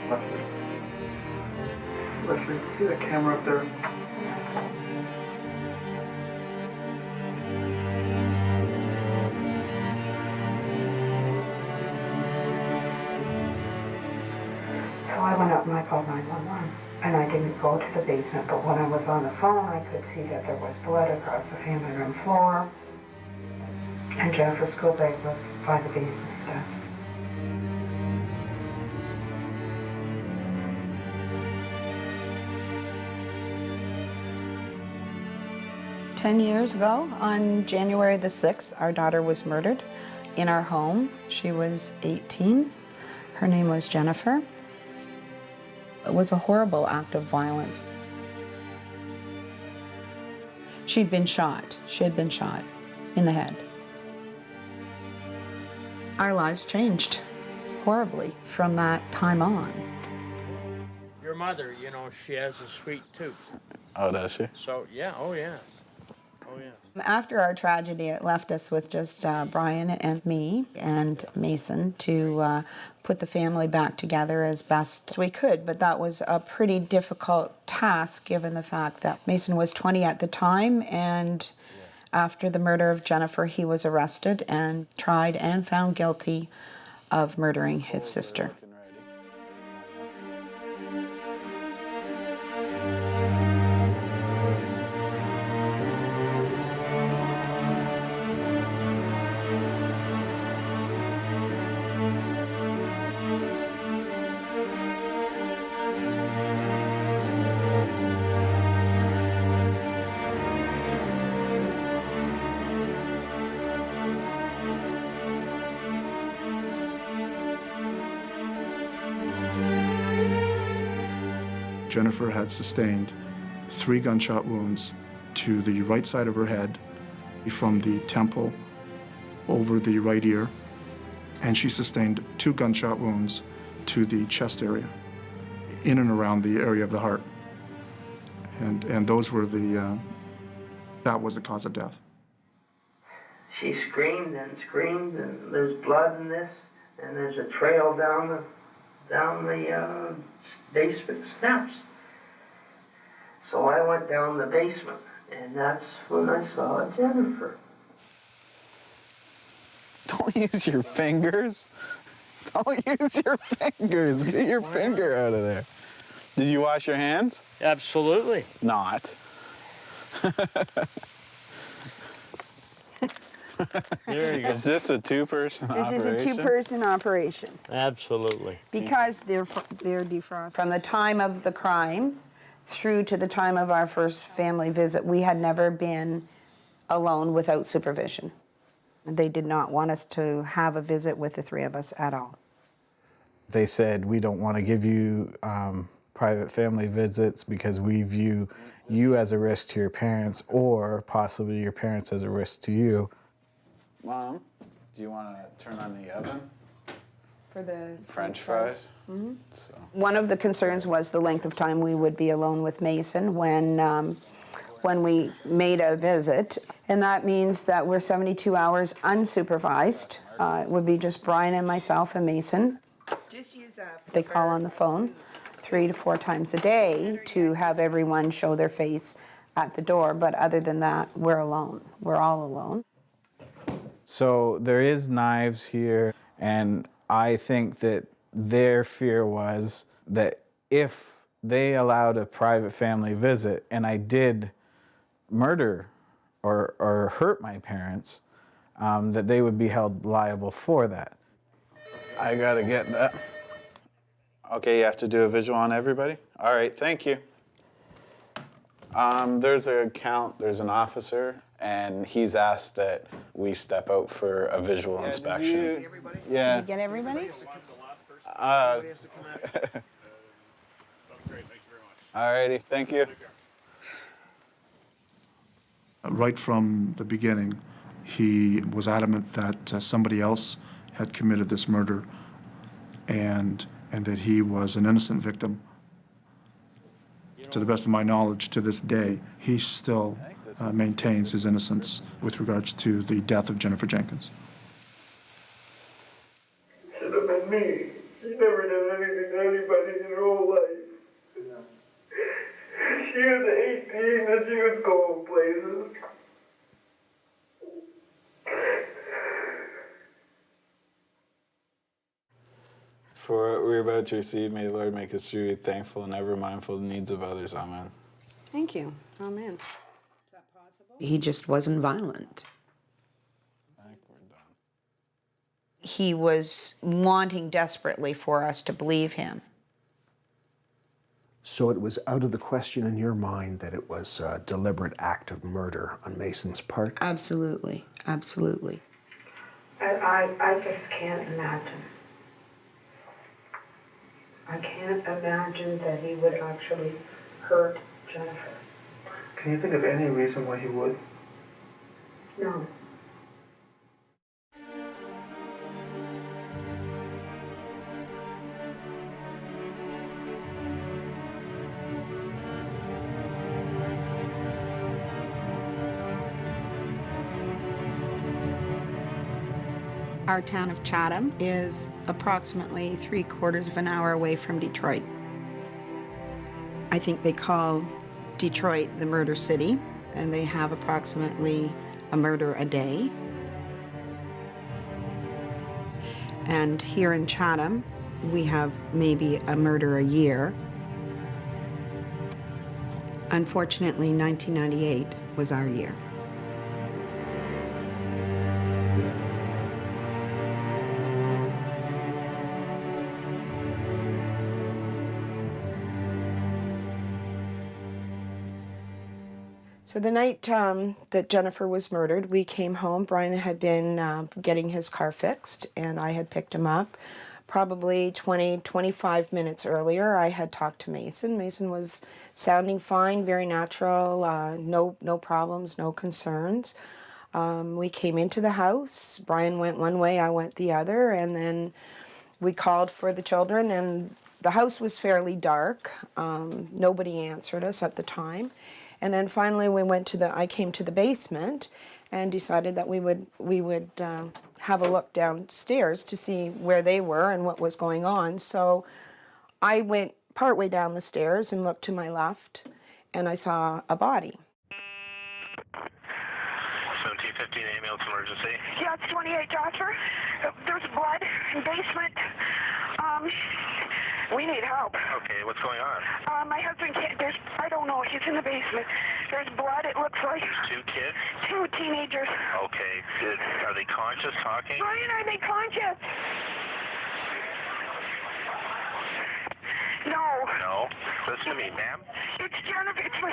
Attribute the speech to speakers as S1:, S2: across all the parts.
S1: Leslie. Leslie, see the camera up there?
S2: So I went up and I called 911. And I didn't go to the basement, but when I was on the phone, I could see that there was blood across the family room floor. And Jennifer's school bag was by the basement steps.
S3: Ten years ago, on January the 6th, our daughter was murdered in our home. She was 18. Her name was Jennifer. It was a horrible act of violence. She'd been shot. She had been shot in the head. Our lives changed horribly from that time on.
S4: Your mother, you know, she has a sweet tooth.
S5: Oh, does she?
S4: So, yeah, oh, yeah. Oh, yeah.
S3: After our tragedy, it left us with just Brian and me and Mason to put the family back together as best we could. But that was a pretty difficult task given the fact that Mason was 20 at the time, and after the murder of Jennifer, he was arrested and tried and found guilty of murdering his sister.
S6: Jennifer had sustained 3 gunshot wounds to the right side of her head, from the temple over the right ear, and she sustained 2 gunshot wounds to the chest area, in and around the area of the heart. And those were that was the cause of death.
S1: She screamed, and there's blood in this, and there's a trail down the basement steps. So I went down the basement, and that's when I saw Jennifer.
S5: Don't use your fingers. Don't use your fingers. Get your finger out of there. Did you wash your hands?
S4: Absolutely.
S5: Not.
S4: There you go.
S5: Is this a two-person operation?
S3: This is a two-person operation.
S4: Absolutely.
S3: Because they're defrosted. From the time of the crime through to the time of our first family visit, we had never been alone without supervision. They did not want us to have a visit with the 3 of us at all.
S5: They said, we don't want to give you private family visits because we view you as a risk to your parents, or possibly your parents as a risk to you. Mom, do you want to turn on the oven?
S3: For the
S5: French fries?
S3: Mm-hmm.
S5: So.
S3: One of the concerns was the length of time we would be alone with Mason when we made a visit. And that means that we're 72 hours unsupervised. It would be just Brian and myself and Mason. They call on the phone 3 to 4 times a day to have everyone show their face at the door. But other than that, we're alone. We're all alone.
S5: So there is knives here, and I think that their fear was that if they allowed a private family visit and I did murder or hurt my parents, that they would be held liable for that. I gotta get that. Okay, you have to do a visual on everybody? All right, thank you. There's there's an officer, and he's asked that we step out for a visual inspection.
S3: Did you get everybody?
S5: All righty, thank you.
S6: Right from the beginning, he was adamant that somebody else had committed this murder, and that he was an innocent victim. To the best of my knowledge, to this day, he still maintains his innocence with regards to the death of Jennifer Jenkins.
S1: Should have been me. She never did anything to anybody in her whole life. She was 18 and she was going places.
S5: For what we're about to receive, may the Lord make us truly thankful and ever mindful of the needs of others. Amen.
S3: Thank you. Amen. Is that possible? He just wasn't violent.
S5: I think we're done.
S3: He was wanting desperately for us to believe him.
S7: So it was out of the question in your mind that it was a deliberate act of murder on Mason's part?
S3: Absolutely. Absolutely.
S2: I just can't imagine. I can't imagine that he would actually hurt Jennifer.
S8: Can you think of any reason why he would?
S2: No.
S3: Our town of Chatham is approximately 3/4 of an hour away from Detroit. I think they call Detroit the murder city, and they have approximately a murder a day. And here in Chatham, we have maybe a murder a year. Unfortunately, 1998 was our year. So the night that Jennifer was murdered, we came home. Brian had been getting his car fixed, and I had picked him up. Probably 25 minutes earlier, I had talked to Mason. Mason was sounding fine, very natural, no problems, no concerns. We came into the house. Brian went one way, I went the other, and then we called for the children, and the house was fairly dark. Nobody answered us at the time. And then finally I came to the basement and decided that we would have a look downstairs to see where they were and what was going on. So I went partway down the stairs and looked to my left, and I saw a body.
S9: 1715 ambulance emergency.
S10: Yeah, it's 28 Jasper. There's blood in basement. We need help.
S9: Okay, what's going on?
S10: My husband can't, I don't know, he's in the basement. There's blood, it looks like.
S9: Two kids?
S10: Two teenagers.
S9: Okay, are they conscious, talking?
S10: Brian, are they conscious? No.
S9: No? Listen to me, ma'am.
S10: It's Jennifer, it's my...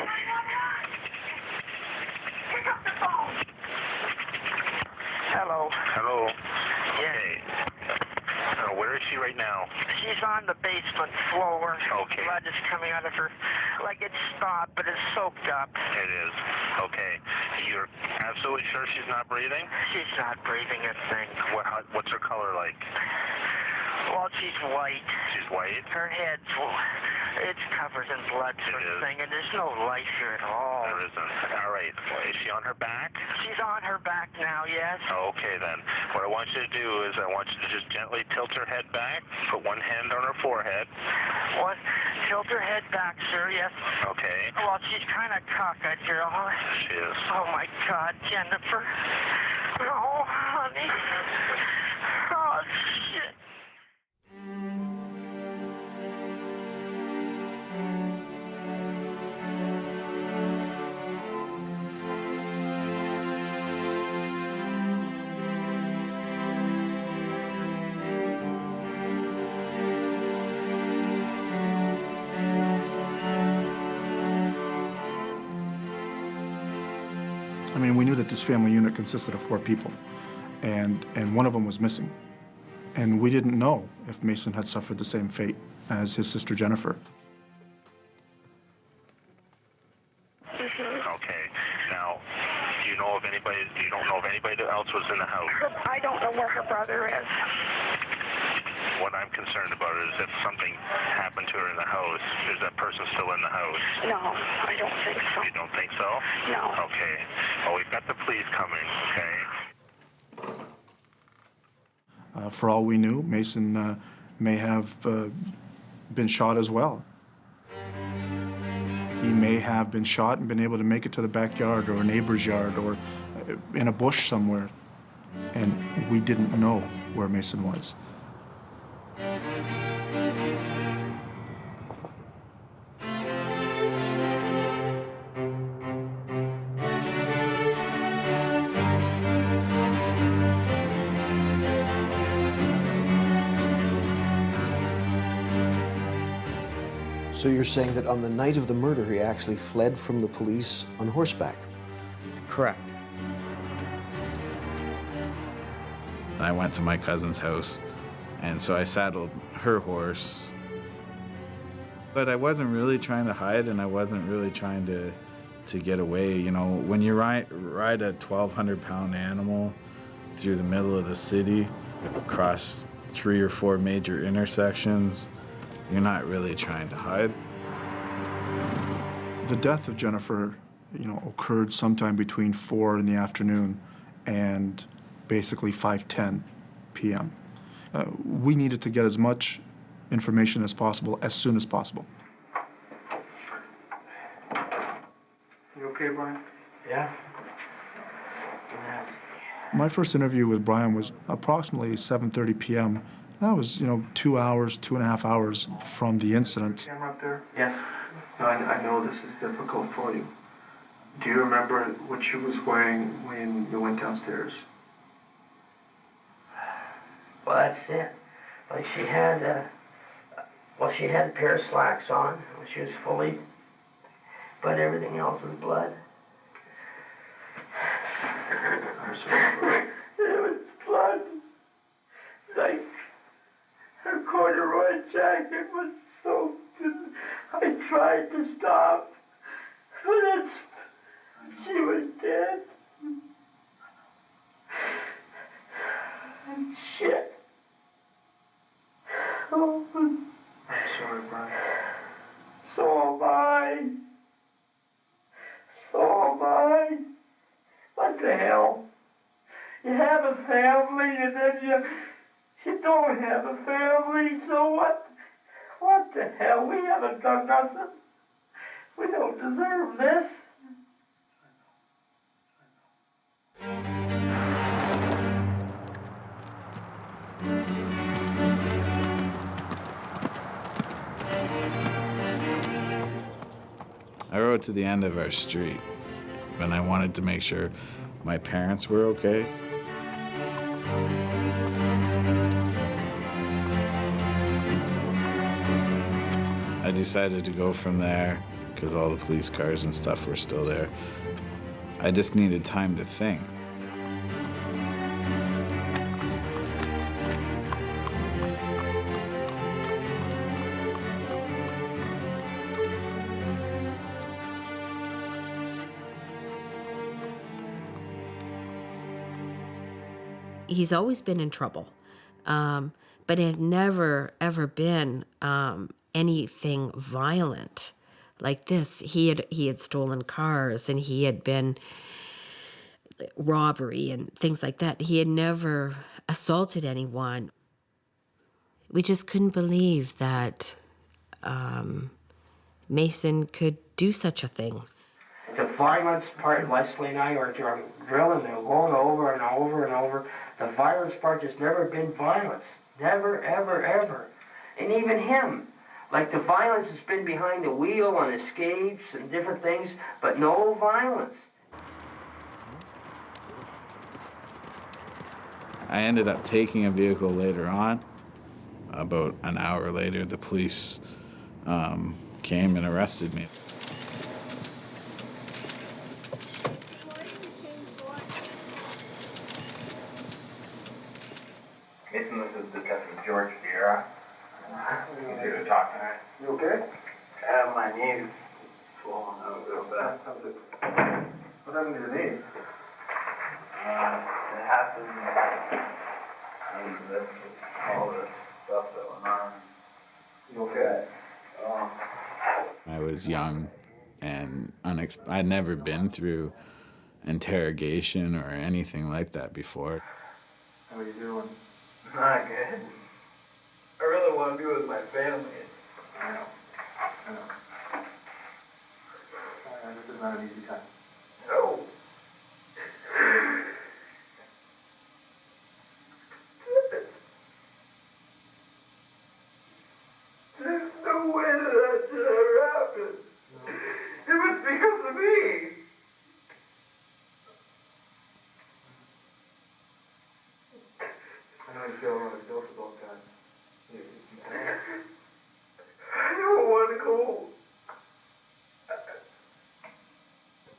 S10: Pick up the phone. Hello.
S9: Hello? Okay. Where is she right now?
S10: She's on the basement floor.
S9: Okay.
S10: Blood is coming out of her, like it's stopped, but it's soaked up.
S9: It is. Okay. You're absolutely sure she's not breathing?
S10: She's not breathing a thing.
S9: What's her color like?
S10: Well, she's white.
S9: She's white?
S10: Her head's, it's covered in blood sort of thing, and there's no life here at all.
S9: There isn't. All right. Is she on her back?
S10: She's on her back now, yes.
S9: Okay, then. What I want you to do is I want you to just gently tilt her head back, put one hand on her forehead.
S10: What? Tilt her head back, sir, yes.
S9: Okay.
S10: Well, she's kind of cockeyed here.
S9: She is.
S10: Oh, my God, Jennifer. Oh, honey. Oh, shit.
S6: I mean, we knew that this family unit consisted of 4 people, and one of them was missing. And we didn't know if Mason had suffered the same fate as his sister Jennifer.
S9: Okay. Now, you don't know if anybody else was in the house?
S10: I don't know where her brother is.
S9: What I'm concerned about is if something happened to her in the house, is that person still in the house?
S10: No, I don't think so.
S9: You don't think so?
S10: No.
S9: Okay. Well, we've got the police coming, okay?
S6: For all we knew, Mason may have been shot as well. He may have been shot and been able to make it to the backyard or a neighbor's yard or in a bush somewhere, and we didn't know where Mason was.
S7: So you're saying that on the night of the murder, he actually fled from the police on horseback?
S4: Correct.
S5: I went to my cousin's house, and so I saddled her horse. But I wasn't really trying to hide, and I wasn't really trying to get away. You know, when you ride a 1,200-pound animal through the middle of the city, across 3 or 4 major intersections, you're not really trying to hide.
S6: The death of Jennifer, occurred sometime between 4 in the afternoon and basically 5:10 p.m. We needed to get as much information as possible as soon as possible.
S8: You okay, Brian?
S1: Yeah.
S6: My first interview with Brian was approximately 7:30 p.m. That was, 2 hours, 2.5 hours from the incident.
S8: Camera up there?
S1: Yes.
S8: No, I know this is difficult for you. Do you remember what she was wearing when you went downstairs?
S1: Well, that's it. Like she had a pair of slacks on. She was fully, but everything else was blood.
S8: I'm sorry.
S1: It was blood. Like her corduroy jacket was soaked. I tried to stop, but she was dead. Shit. Oh.
S8: I'm sorry, Brian.
S1: So am I. So am I. What the hell? You have a family and then you don't have a family, so what? What the hell? We haven't done nothing. We don't deserve this.
S5: I rode to the end of our street, and I wanted to make sure my parents were okay. I decided to go from there because all the police cars and stuff were still there. I just needed time to think.
S11: He's always been in trouble, but it had never, ever been anything violent like this. He had stolen cars, and he had been robbery and things like that. He had never assaulted anyone. We just couldn't believe that Mason could do such a thing.
S1: The violence part, Leslie and I were drilling and going over and over and over. The violence part has never been violence. Never, ever, ever. And even him. Like the violence has been behind the wheel on escapes and different things, but no violence.
S5: I ended up taking a vehicle later on. About an hour later, the police came and arrested me.
S12: Mason, this is Detective George Vieira. I'm here to talk tonight.
S8: You okay?
S12: My knee's swollen out a little bit.
S8: What happened to your knee?
S12: It happened with all the stuff that went on.
S8: You okay?
S5: I was young and I'd never been through interrogation or anything like that before.
S8: How are you doing?
S12: Not good. I really want to be with my family. I know. I know. This is not an easy time.
S1: No. There's no way that should ever happen. It was because of me.
S12: I know you feel really guilt about that.
S1: I don't want to go.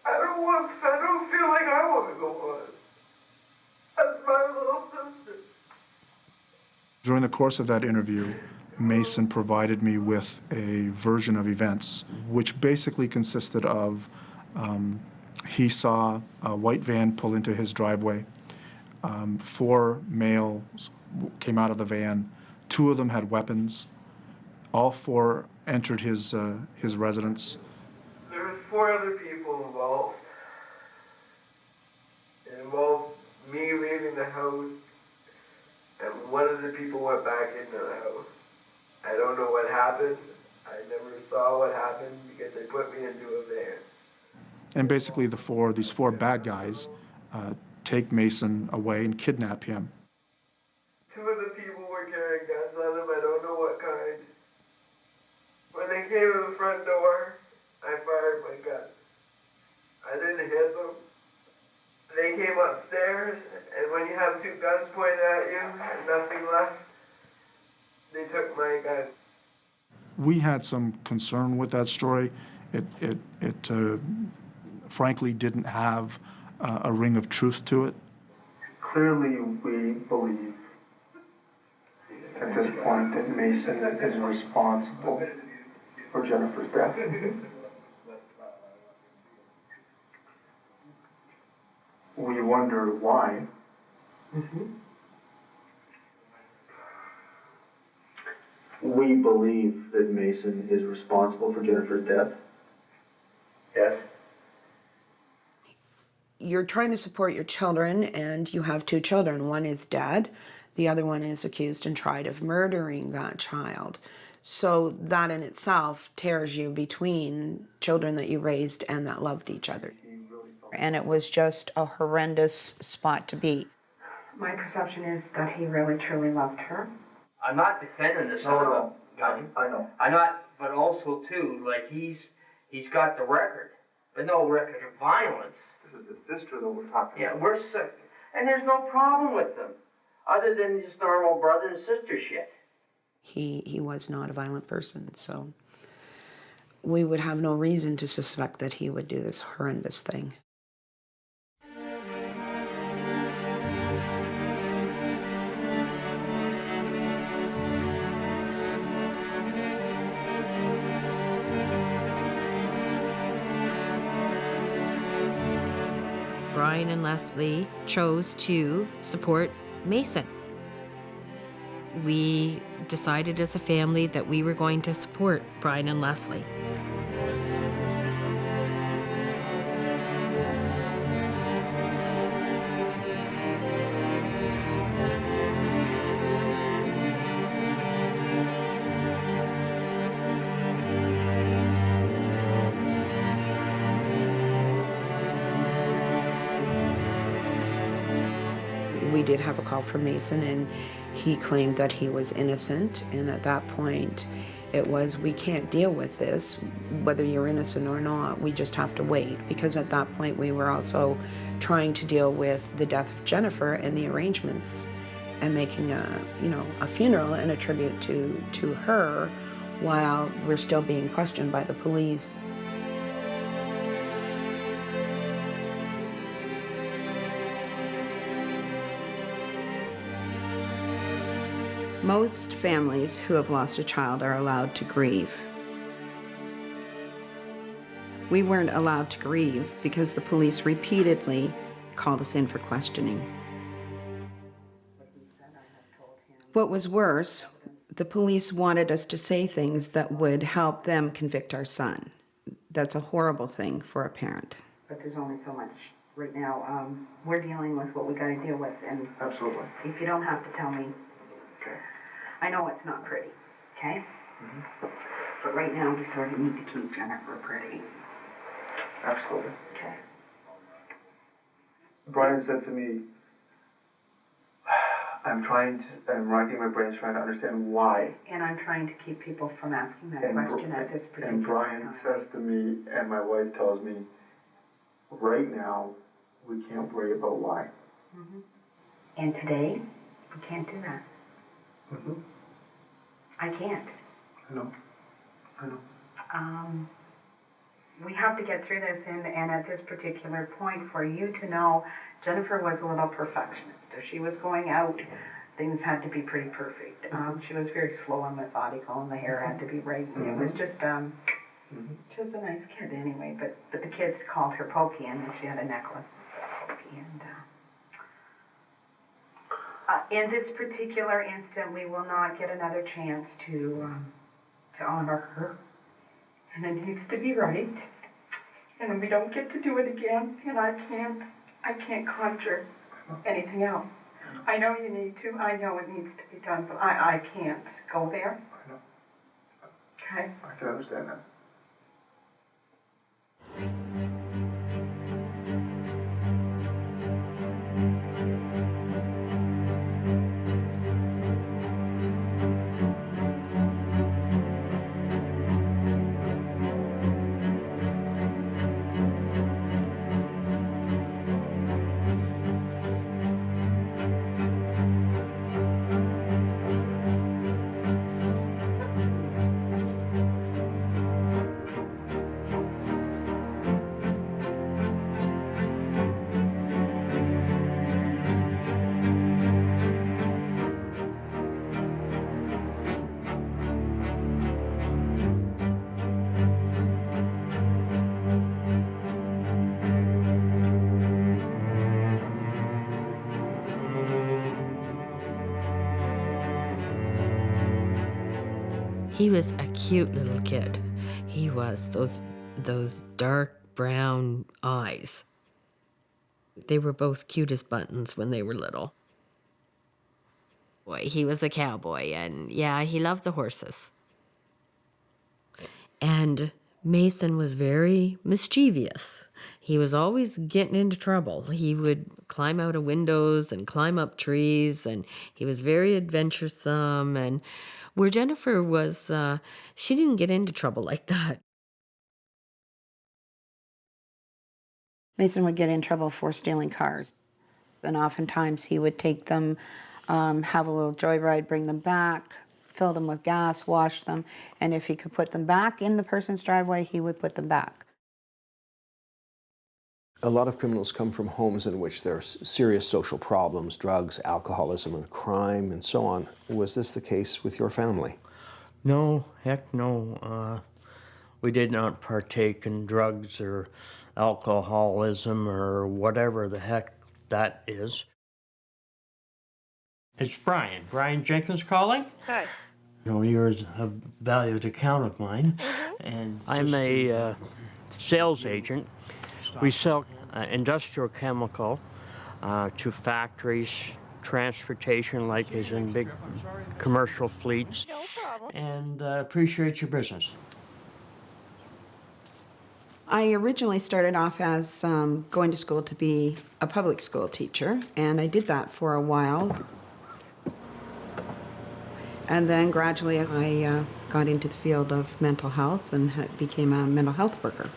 S1: I don't feel like I want to go on. That's my little sister.
S6: During the course of that interview, Mason provided me with a version of events, which basically consisted of he saw a white van pull into his driveway. 4 males came out of the van. 2 of them had weapons. All 4 entered his residence.
S1: There was 4 other people involved. It involved me leaving the house, and one of the people went back into the house. I don't know what happened. I never saw what happened because they put me into a van.
S6: And basically these 4 bad guys take Mason away and kidnap him.
S1: 2 of the people were carrying guns on them. I don't know what kind. When they came to the front door, I fired my gun. I didn't hit them. They came upstairs, and when you have 2 guns pointed at you and nothing left, they took my gun.
S6: We had some concern with that story. It frankly didn't have a ring of truth to it.
S8: Clearly, we believe at this point that Mason is responsible for Jennifer's death. We wonder why.
S12: We believe that Mason is responsible for Jennifer's death.
S1: Yes.
S3: You're trying to support your children, and you have 2 children. One is dead. The other one is accused and tried of murdering that child. So that in itself tears you between children that you raised and that loved each other. And it was just a horrendous spot to be.
S2: My perception is that he really truly loved her.
S1: I'm not defending this other gun.
S12: I know.
S1: I'm not, but also too, like he's got the record, but no record of violence.
S12: This is the sister that we're talking
S1: Yeah,
S12: about.
S1: we're sick, and there's no problem with them, other than just normal brother and sister shit.
S3: He was not a violent person, so we would have no reason to suspect that he would do this horrendous thing.
S11: Brian and Leslie chose to support Mason. We decided as a family that we were going to support Brian and Leslie.
S3: We did have a call from Mason, and he claimed that he was innocent, and at that point it was, we can't deal with this, whether you're innocent or not, we just have to wait, because at that point we were also trying to deal with the death of Jennifer and the arrangements and making a funeral and a tribute to her while we're still being questioned by the police. Most families who have lost a child are allowed to grieve. We weren't allowed to grieve because the police repeatedly called us in for questioning. What was worse, the police wanted us to say things that would help them convict our son. That's a horrible thing for a parent.
S2: But there's only so much right now. We're dealing with what we got to deal with, and
S12: Absolutely.
S2: if you don't have to tell me,
S12: Okay.
S2: I know it's not pretty, okay? But right now, we sort of need to keep Jennifer pretty.
S8: Absolutely.
S2: Okay.
S8: Brian said to me, I'm racking my brains trying to understand why.
S2: And I'm trying to keep people from asking that question at this particular
S8: And Brian
S2: time.
S8: says to me, and my wife tells me, right now, we can't worry about why.
S2: Mm-hmm. And today, we can't do that.
S8: Mm-hmm.
S2: I can't.
S8: I know.
S2: We have to get through this, and at this particular point, for you to know, Jennifer was a little perfectionist. If she was going out, things had to be pretty perfect. She was very slow and methodical, and the hair had to be right. And it was just, she was a nice kid anyway. But the kids called her Pokey, and she had a necklace of Pokey. And in this particular instant, we will not get another chance to honor her. And it needs to be right. And we don't get to do it again. And I can't conjure anything else. I know you need to. I know it needs to be done, but I can't go there.
S8: I know.
S2: Okay?
S8: I can understand that.
S11: He was a cute little kid. He was, those dark brown eyes. They were both cute as buttons when they were little. Boy, he was a cowboy, and yeah, he loved the horses. And Mason was very mischievous. He was always getting into trouble. He would climb out of windows and climb up trees, and he was very adventuresome. And where Jennifer was, she didn't get into trouble like that.
S3: Mason would get in trouble for stealing cars. And oftentimes he would take them, have a little joyride, bring them back, fill them with gas, wash them, and if he could put them back in the person's driveway, he would put them back.
S7: A lot of criminals come from homes in which there are serious social problems, drugs, alcoholism, and crime, and so on. Was this the case with your family?
S4: No, heck no. We did not partake in drugs or alcoholism or whatever the heck that is. It's Brian. Brian Jenkins calling.
S13: Hi.
S4: No, you're a valued account of mine. And I'm a sales agent. We sell industrial chemical to factories, transportation, like is in big commercial fleets.
S13: No problem.
S4: And appreciate your business.
S3: I originally started off as going to school to be a public school teacher, and I did that for a while. And then gradually I got into the field of mental health and became a mental health worker.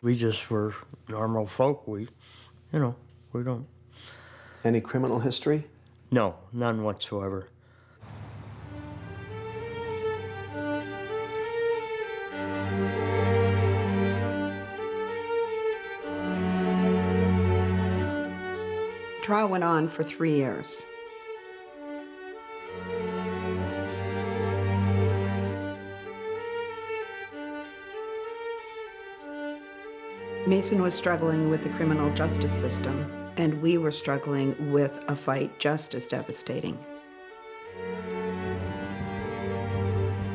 S4: We just were normal folk. We don't.
S7: Any criminal history?
S4: No, none whatsoever.
S3: The trial went on for 3 years. Mason was struggling with the criminal justice system, and we were struggling with a fight just as devastating.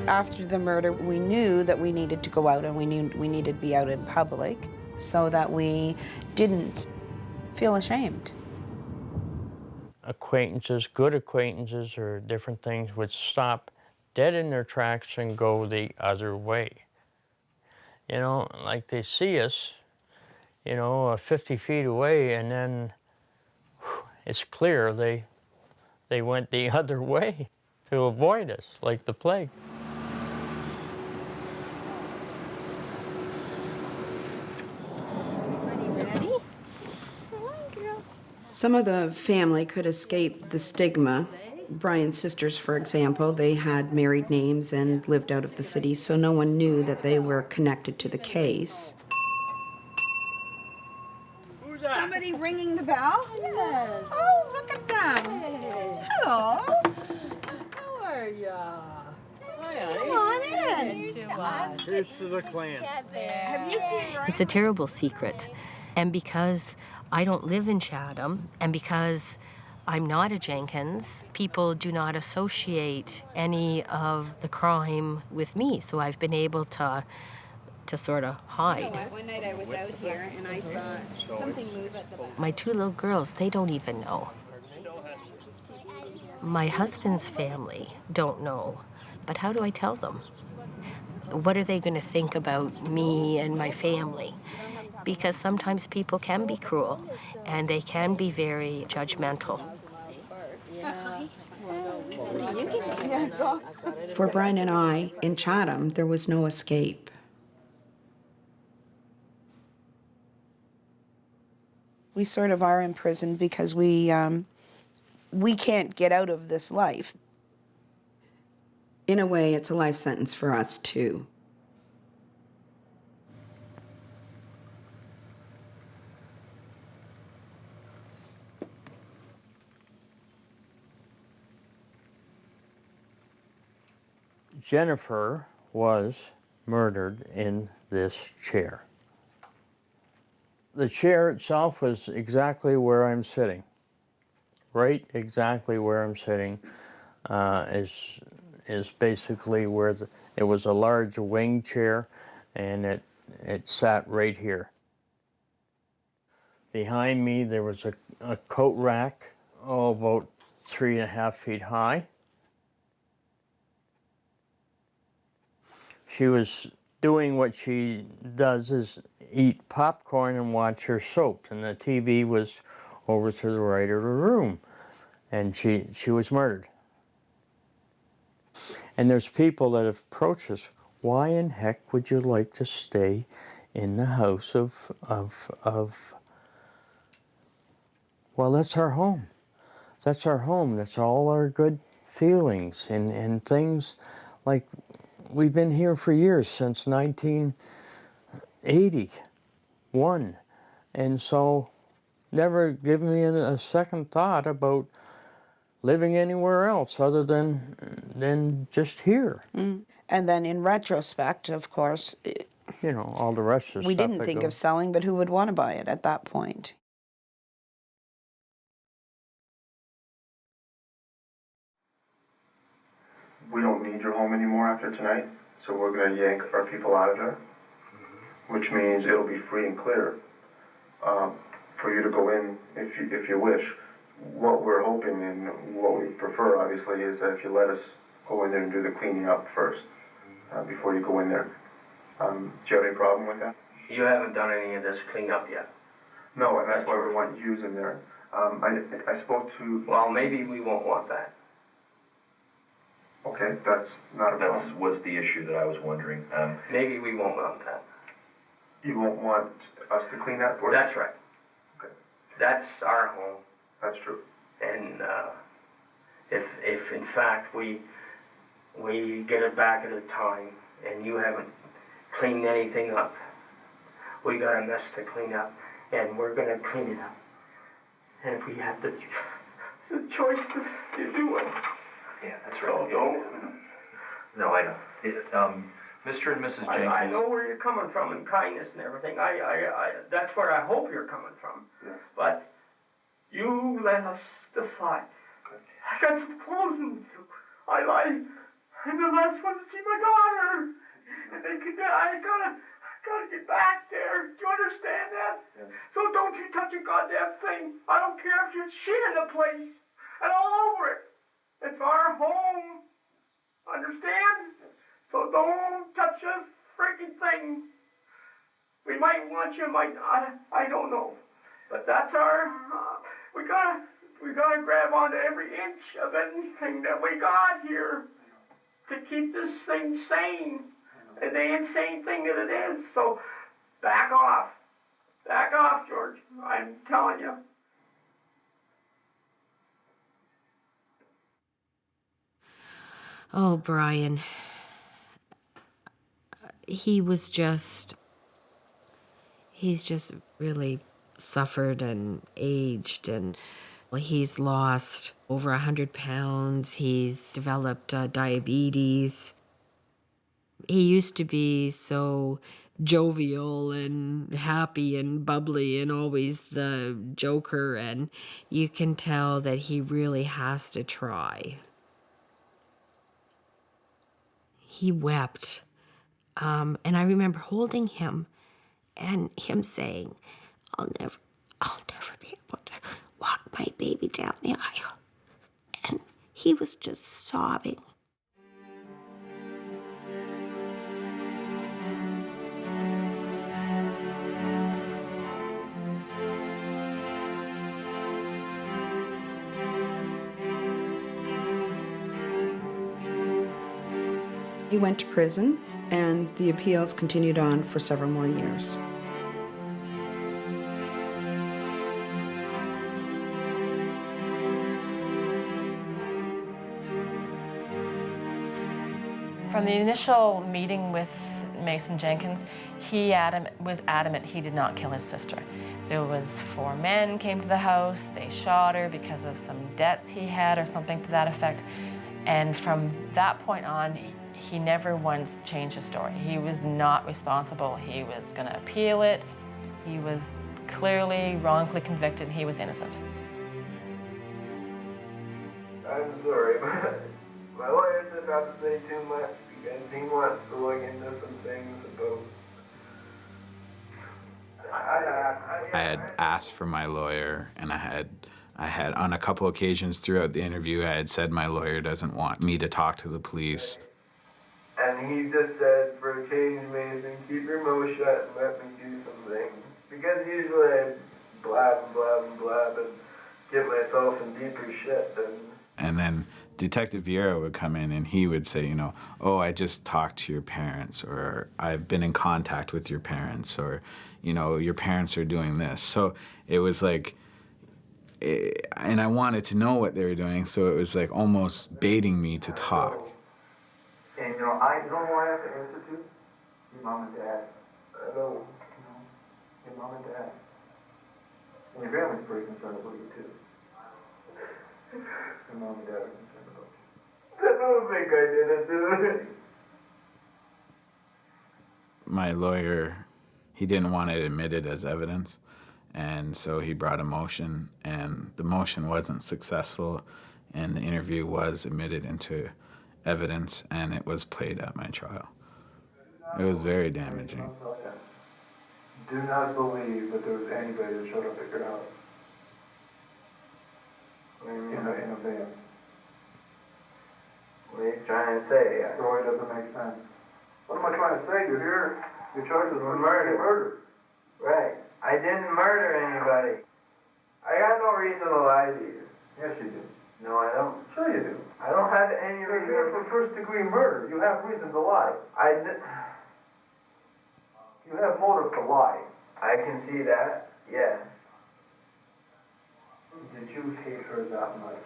S3: After the murder, we knew that we needed to go out, and we knew we needed to be out in public so that we didn't feel ashamed.
S4: Acquaintances, good acquaintances or different things would stop dead in their tracks and go the other way. You know, like they see us, you know, 50 feet away, and then it's clear they went the other way to avoid us, like the plague.
S11: Ready? Come on, girls.
S3: Some of the family could escape the stigma. Brian's sisters, for example, they had married names and lived out of the city, so no one knew that they were connected to the case.
S4: Who's that?
S3: Somebody ringing the bell?
S13: Yes.
S3: Oh, look at them.
S13: Hey.
S3: Hello.
S13: How are ya?
S3: Come on in.
S4: Here's to the clan.
S3: Have you seen Brian?
S11: It's a terrible secret. And because I don't live in Chatham, and because I'm not a Jenkins, people do not associate any of the crime with me. So I've been able to sort of hide.
S3: One night I was out here and I saw something move at the back.
S11: My two little girls, they don't even know. My husband's family don't know. But how do I tell them? What are they going to think about me and my family? Because sometimes people can be cruel and they can be very judgmental.
S3: For Brian and I, in Chatham, there was no escape. We sort of are imprisoned because we can't get out of this life. In a way, it's a life sentence for us, too.
S4: Jennifer was murdered in this chair. The chair itself was exactly where I'm sitting. Right exactly where I'm sitting is basically where it was a large wing chair, and it sat right here. Behind me there was a coat rack, about 3.5 feet high. She was doing what she does, is eat popcorn and watch her soap, and the TV was over to the right of the room, and she was murdered. And there's people that have approached us, why in heck would you like to stay in the house of well, that's our home. That's our home. That's all our good feelings and things. Like, we've been here for years, since 1981. And so, never given me a second thought about living anywhere else other than just here.
S3: Mm. And then in retrospect, of course,
S4: you know, all the rest of the
S3: we
S4: stuff
S3: didn't
S4: that
S3: think
S4: goes.
S3: of selling, but who would want to buy it at that point?
S8: We don't need your home anymore after tonight, so we're going to yank our people out of there, which means it'll be free and clear for you to go in if you wish. What we're hoping and what we prefer, obviously, is that if you let us go in there and do the cleaning up first before you go in there. Do you have any problem with that?
S1: You haven't done any of this cleanup yet.
S8: No, and that's why we want you in there. I spoke to...
S1: Well, maybe we won't want that.
S8: Okay, that's not a problem.
S12: That was the issue that I was wondering.
S1: Maybe we won't want that.
S8: You won't want us to clean that for you?
S1: That's right.
S8: Okay.
S1: That's our home.
S8: That's true.
S1: And if in fact we get it back at a time and you haven't cleaned anything up, we got a mess to clean up, and we're going to clean it up. And if we have the choice to do it.
S12: Yeah, that's right. No, I know. Mr. and Mrs. Jenkins.
S1: I know where you're coming from and kindness and everything. That's where I hope you're coming from.
S8: Yeah.
S1: But you let us decide. I got some clothes in the I'm the last one to see my daughter. And I gotta get back there. Do you understand that?
S8: Yeah.
S1: So don't you touch a goddamn thing. I don't care if you shit in the place and all over it. It's our home. Understand? So don't touch a freaking thing. We might want you, might not. I don't know. But that's our. We gotta grab onto every inch of anything that we got here to keep this thing sane. The insane thing that it is. So back off. Back off, George. I'm telling you.
S11: Oh, Brian. He's just really suffered and aged, and he's lost over 100 pounds. He's developed diabetes. He used to be so jovial and happy and bubbly and always the joker, and you can tell that he really has to try. He wept. And I remember holding him and him saying, I'll never be able to walk my baby down the aisle. And he was just sobbing.
S3: He went to prison, and the appeals continued on for several more years.
S14: From the initial meeting with Mason Jenkins, he was adamant he did not kill his sister. There was 4 men came to the house. They shot her because of some debts he had or something to that effect. And from that point on, he never once changed his story. He was not responsible. He was going to appeal it. He was clearly wrongfully convicted. He was innocent.
S15: I'm sorry, but my lawyer said not to say too much because he wants to look into some things about.
S5: I had asked for my lawyer, and I had on a couple occasions throughout the interview, I had said my lawyer doesn't want me to talk to the police.
S15: And he just said, for a change, Mason, keep your mouth shut and let me do some things. Because usually I blab and blab and blab and get myself in deeper shit.
S5: And then Detective Vieira would come in and he would say, oh, I just talked to your parents, or I've been in contact with your parents, or, your parents are doing this. So it was like, and I wanted to know what they were doing, so it was like almost baiting me to talk.
S15: And you know who I have to answer to? Your mom and dad. I know. Your mom and dad. And your family's pretty concerned about you too. Your mom and dad are concerned about you. I don't think I did it, dude.
S5: My lawyer, he didn't want it admitted as evidence, and so he brought a motion, and the motion wasn't successful, and the interview was admitted into evidence, and it was played at my trial. It was very damaging.
S15: Do not believe that there was anybody that showed up at your house. In a van. What are you trying to say? The story doesn't make sense. What am I trying to say? You're here. Your charges were murder. Right. I didn't murder anybody. I got no reason to lie to you. Yes, you do. No, I don't. Sure you do. I don't have any reason. You're here for first-degree murder. You have reason to lie. You have motive to lie. I can see that. Yes. Did you hate her that much?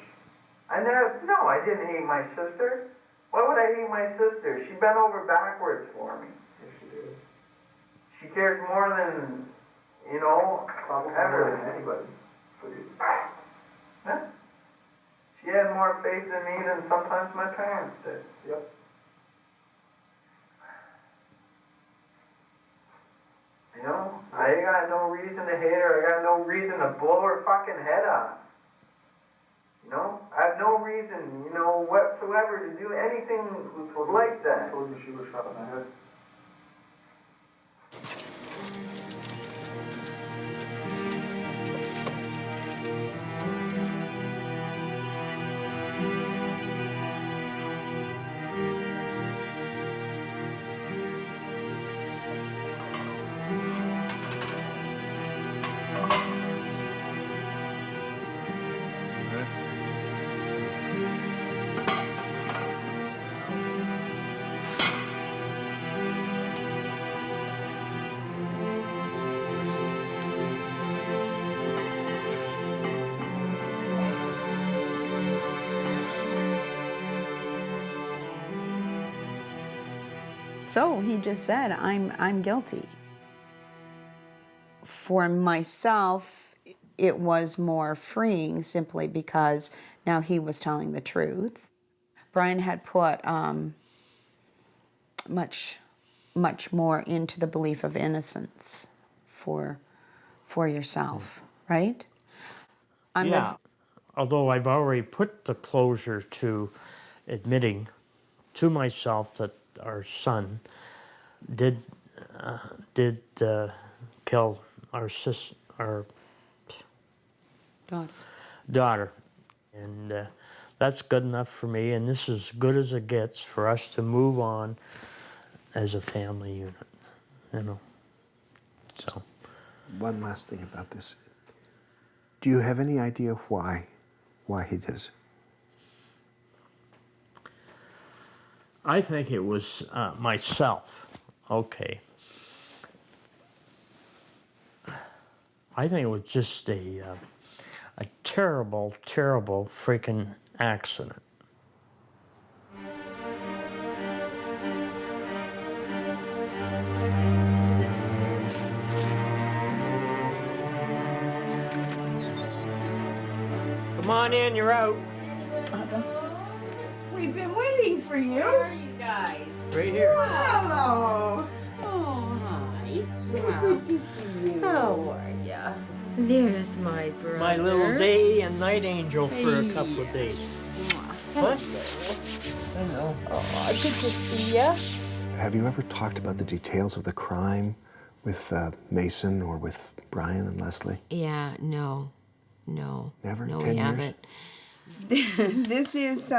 S15: No, I didn't hate my sister. Why would I hate my sister? She bent over backwards for me. Yes, she did. She cares more than, ever than anybody for you. Huh? She had more faith in me than sometimes my parents did. Yep. I got no reason to hate her. I got no reason to blow her fucking head off. I have no reason, whatsoever to do anything like that. I told you she was shot in the head.
S3: So he just said, I'm guilty. For myself, it was more freeing simply because now he was telling the truth. Brian had put much more into the belief of innocence for yourself, right?
S4: Although I've already put the closure to admitting to myself that our son did kill our daughter, and that's good enough for me. And this is as good as it gets for us to move on as a family unit, you know. So,
S7: one last thing about this: do you have any idea why he did it?
S4: I think it was myself. Okay. I think it was just a terrible, terrible freaking accident. Come on in, you're out.
S13: We've been waiting for you. Where are you guys?
S4: Right here.
S13: Oh, hello. Oh, hi. So good to see you.
S11: How are ya? There's my brother.
S4: My little day and night angel for a couple of days. What? Hello.
S11: Oh, good to see ya.
S7: Have you ever talked about the details of the crime with Mason or with Brian and Leslie?
S11: Yeah, no.
S7: Never?
S11: No,
S7: 10
S11: we
S7: years?
S11: haven't.
S3: This is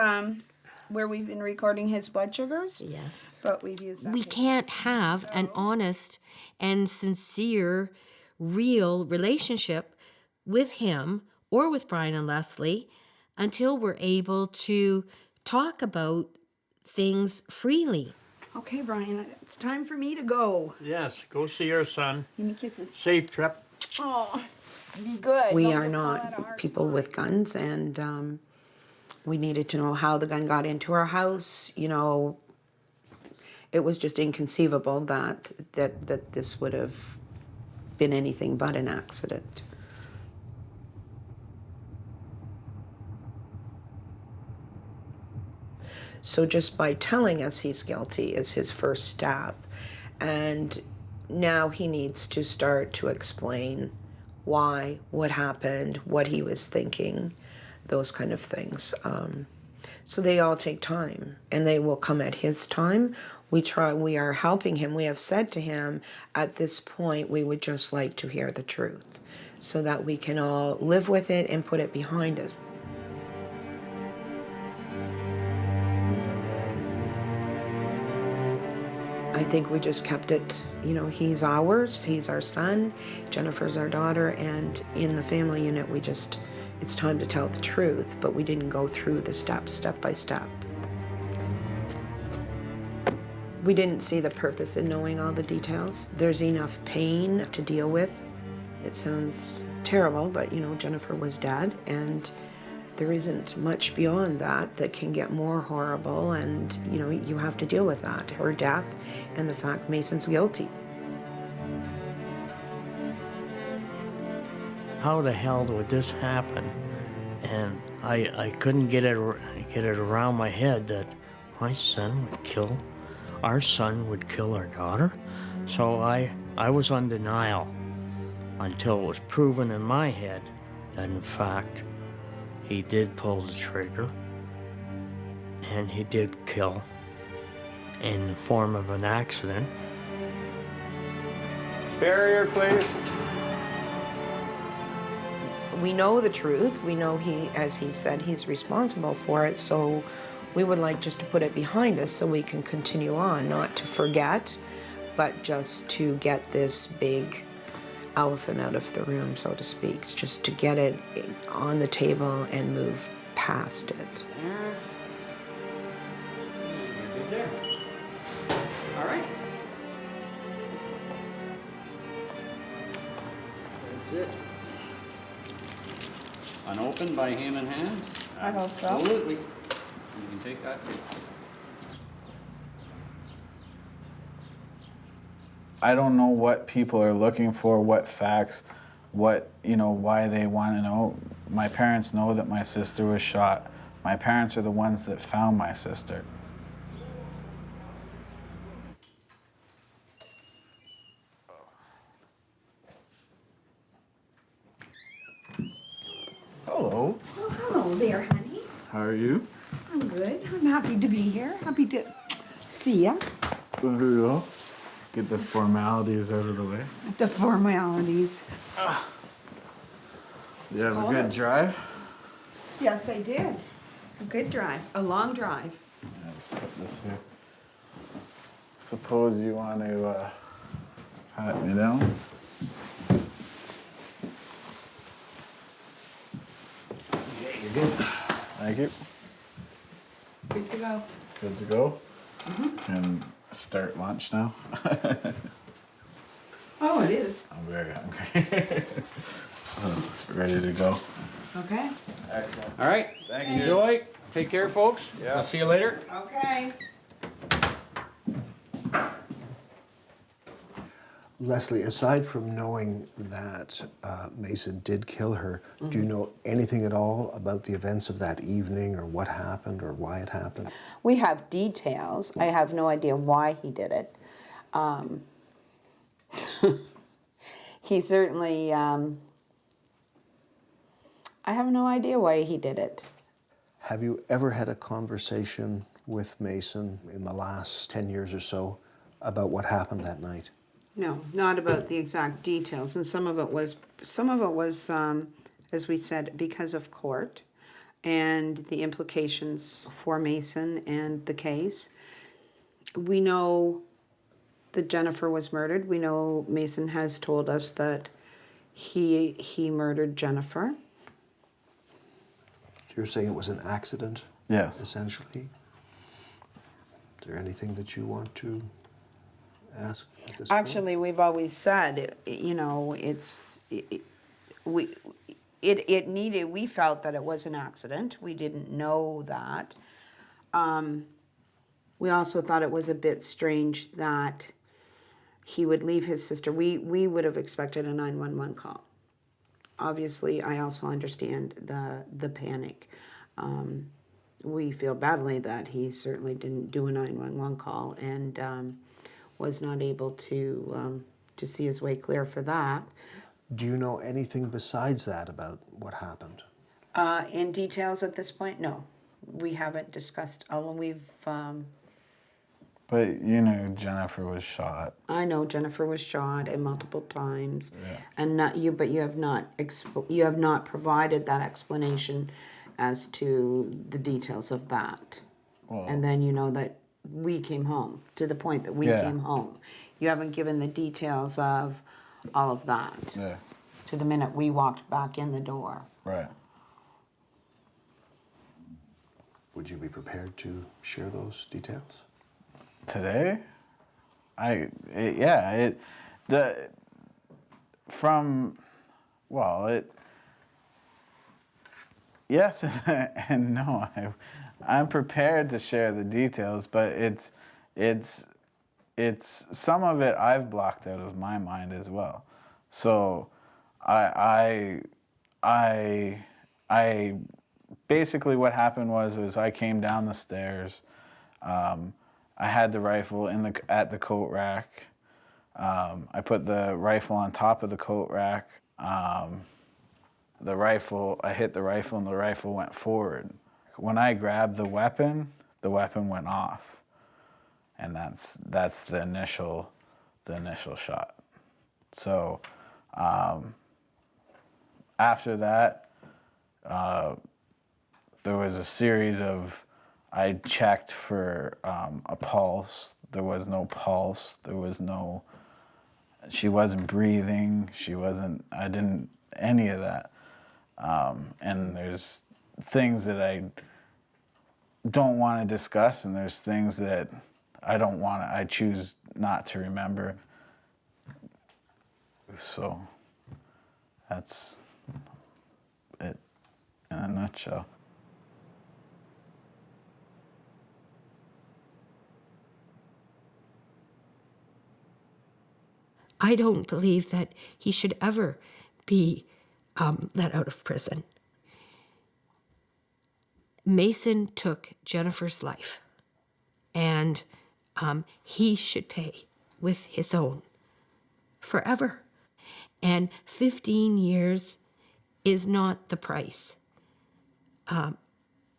S3: where we've been recording his blood sugars.
S11: Yes.
S3: But we've used that.
S11: We can't have an honest and sincere, real relationship with him or with Brian and Leslie until we're able to talk about things freely.
S3: Okay, Brian, it's time for me to go.
S4: Yes, go see your son.
S3: Give me kisses.
S4: Safe trip.
S3: Oh, be good.
S2: We
S3: Don't
S2: are
S3: get
S2: not
S3: caught at a hard
S2: people with guns, and we needed to know how the gun got into our house. You know, it was just inconceivable that this would have been anything but an accident. So just by telling us he's guilty is his first step, and now he needs to start to explain why, what happened, what he was thinking, those kind of things. So they all take time, and they will come at his time. We are helping him. We have said to him, at this point, we would just like to hear the truth so that we can all live with it and put it behind us. I think we just kept it, you know, he's ours, he's our son, Jennifer's our daughter, and in the family unit, it's time to tell the truth, but we didn't go through the steps, step by step. We didn't see the purpose in knowing all the details. There's enough pain to deal with. It sounds terrible, but, you know, Jennifer was dead, and there isn't much beyond that can get more horrible, and, you know, you have to deal with that. Her death and the fact Mason's guilty.
S4: How the hell would this happen? And I couldn't get it around my head that my son would kill, our son would kill our daughter. So I was on denial until it was proven in my head that in fact he did pull the trigger and he did kill in the form of an accident.
S5: Barrier, please.
S2: We know the truth. We know as he said, he's responsible for it. So we would like just to put it behind us so we can continue on, not to forget, but just to get this big elephant out of the room, so to speak. Just to get it on the table and move past it.
S4: Good there. All right.
S16: That's it. Unopened by human hands?
S3: I hope so.
S16: Absolutely. You can take that.
S5: I don't know what people are looking for, what facts, what, why they want to know. My parents know that my sister was shot. My parents are the ones that found my sister. Hello.
S17: Oh, hello there, honey.
S5: How are you?
S17: I'm good. I'm happy to be here. Happy to see ya.
S5: Here we go. Get the formalities out of the way.
S17: The formalities.
S5: You have a good drive?
S17: Yes, I did. A good drive. A long drive.
S5: Yeah, let's put this here. Suppose you want to pat me down?
S17: Yeah, you're good.
S5: Thank you.
S17: Good to go.
S5: Good to go? And start lunch now?
S17: Oh, it is.
S5: I'm very hungry. So, ready to go.
S17: Okay.
S5: Excellent.
S16: All right.
S5: Thank you.
S16: Enjoy. Take care, folks.
S5: Yeah.
S16: I'll see you later.
S17: Okay.
S7: Leslie, aside from knowing that Mason did kill her, do you know anything at all about the events of that evening or what happened or why it happened?
S3: We have details. I have no idea why he did it. He certainly, I have no idea why he did it.
S7: Have you ever had a conversation with Mason in the last 10 years or so about what happened that night?
S3: No, not about the exact details, and some of it was, as we said, because of court and the implications for Mason and the case. We know that Jennifer was murdered. We know Mason has told us that he murdered Jennifer.
S7: So you're saying it was an accident?
S5: Yes.
S7: Essentially? Is there anything that you want to ask at this
S3: Actually, we've always said, we felt that it was an accident. We didn't know that. We also thought it was a bit strange that he would leave his sister. We would have expected a 911 call. Obviously, I also understand the panic. We feel badly that he certainly didn't do a 911 call and was not able to see his way clear for that.
S7: Do you know anything besides that about what happened?
S3: In details at this point, no. We haven't discussed,
S5: But Jennifer was shot.
S3: I know Jennifer was shot and multiple times,
S5: Yeah.
S3: and but you have not provided that explanation as to the details of that.
S5: Well,
S3: And then that we came home, to the point that we
S5: Yeah.
S3: came home. You haven't given the details of all of that
S5: yeah,
S3: to the minute we walked back in the door.
S5: right.
S7: Would you be prepared to share those details?
S5: Today? Yes and no. I'm prepared to share the details, but it's some of it I've blocked out of my mind as well. So I basically what happened was I came down the stairs. I had the rifle at the coat rack. I put the rifle on top of the coat rack. I hit the rifle and the rifle went forward. When I grabbed the weapon went off. And that's the initial shot. So after that, there was a series of, I checked for a pulse. There was no pulse. She wasn't breathing. I didn't, any of that. And there's things that I don't want to discuss, and there's things that I choose not to remember. So that's it in a nutshell.
S11: I don't believe that he should ever be let out of prison. Mason took Jennifer's life, and he should pay with his own forever. And 15 years is not the price.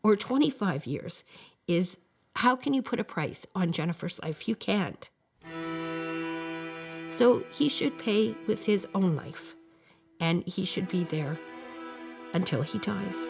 S11: Or 25 years is, how can you put a price on Jennifer's life? You can't. So he should pay with his own life, and he should be there until he dies.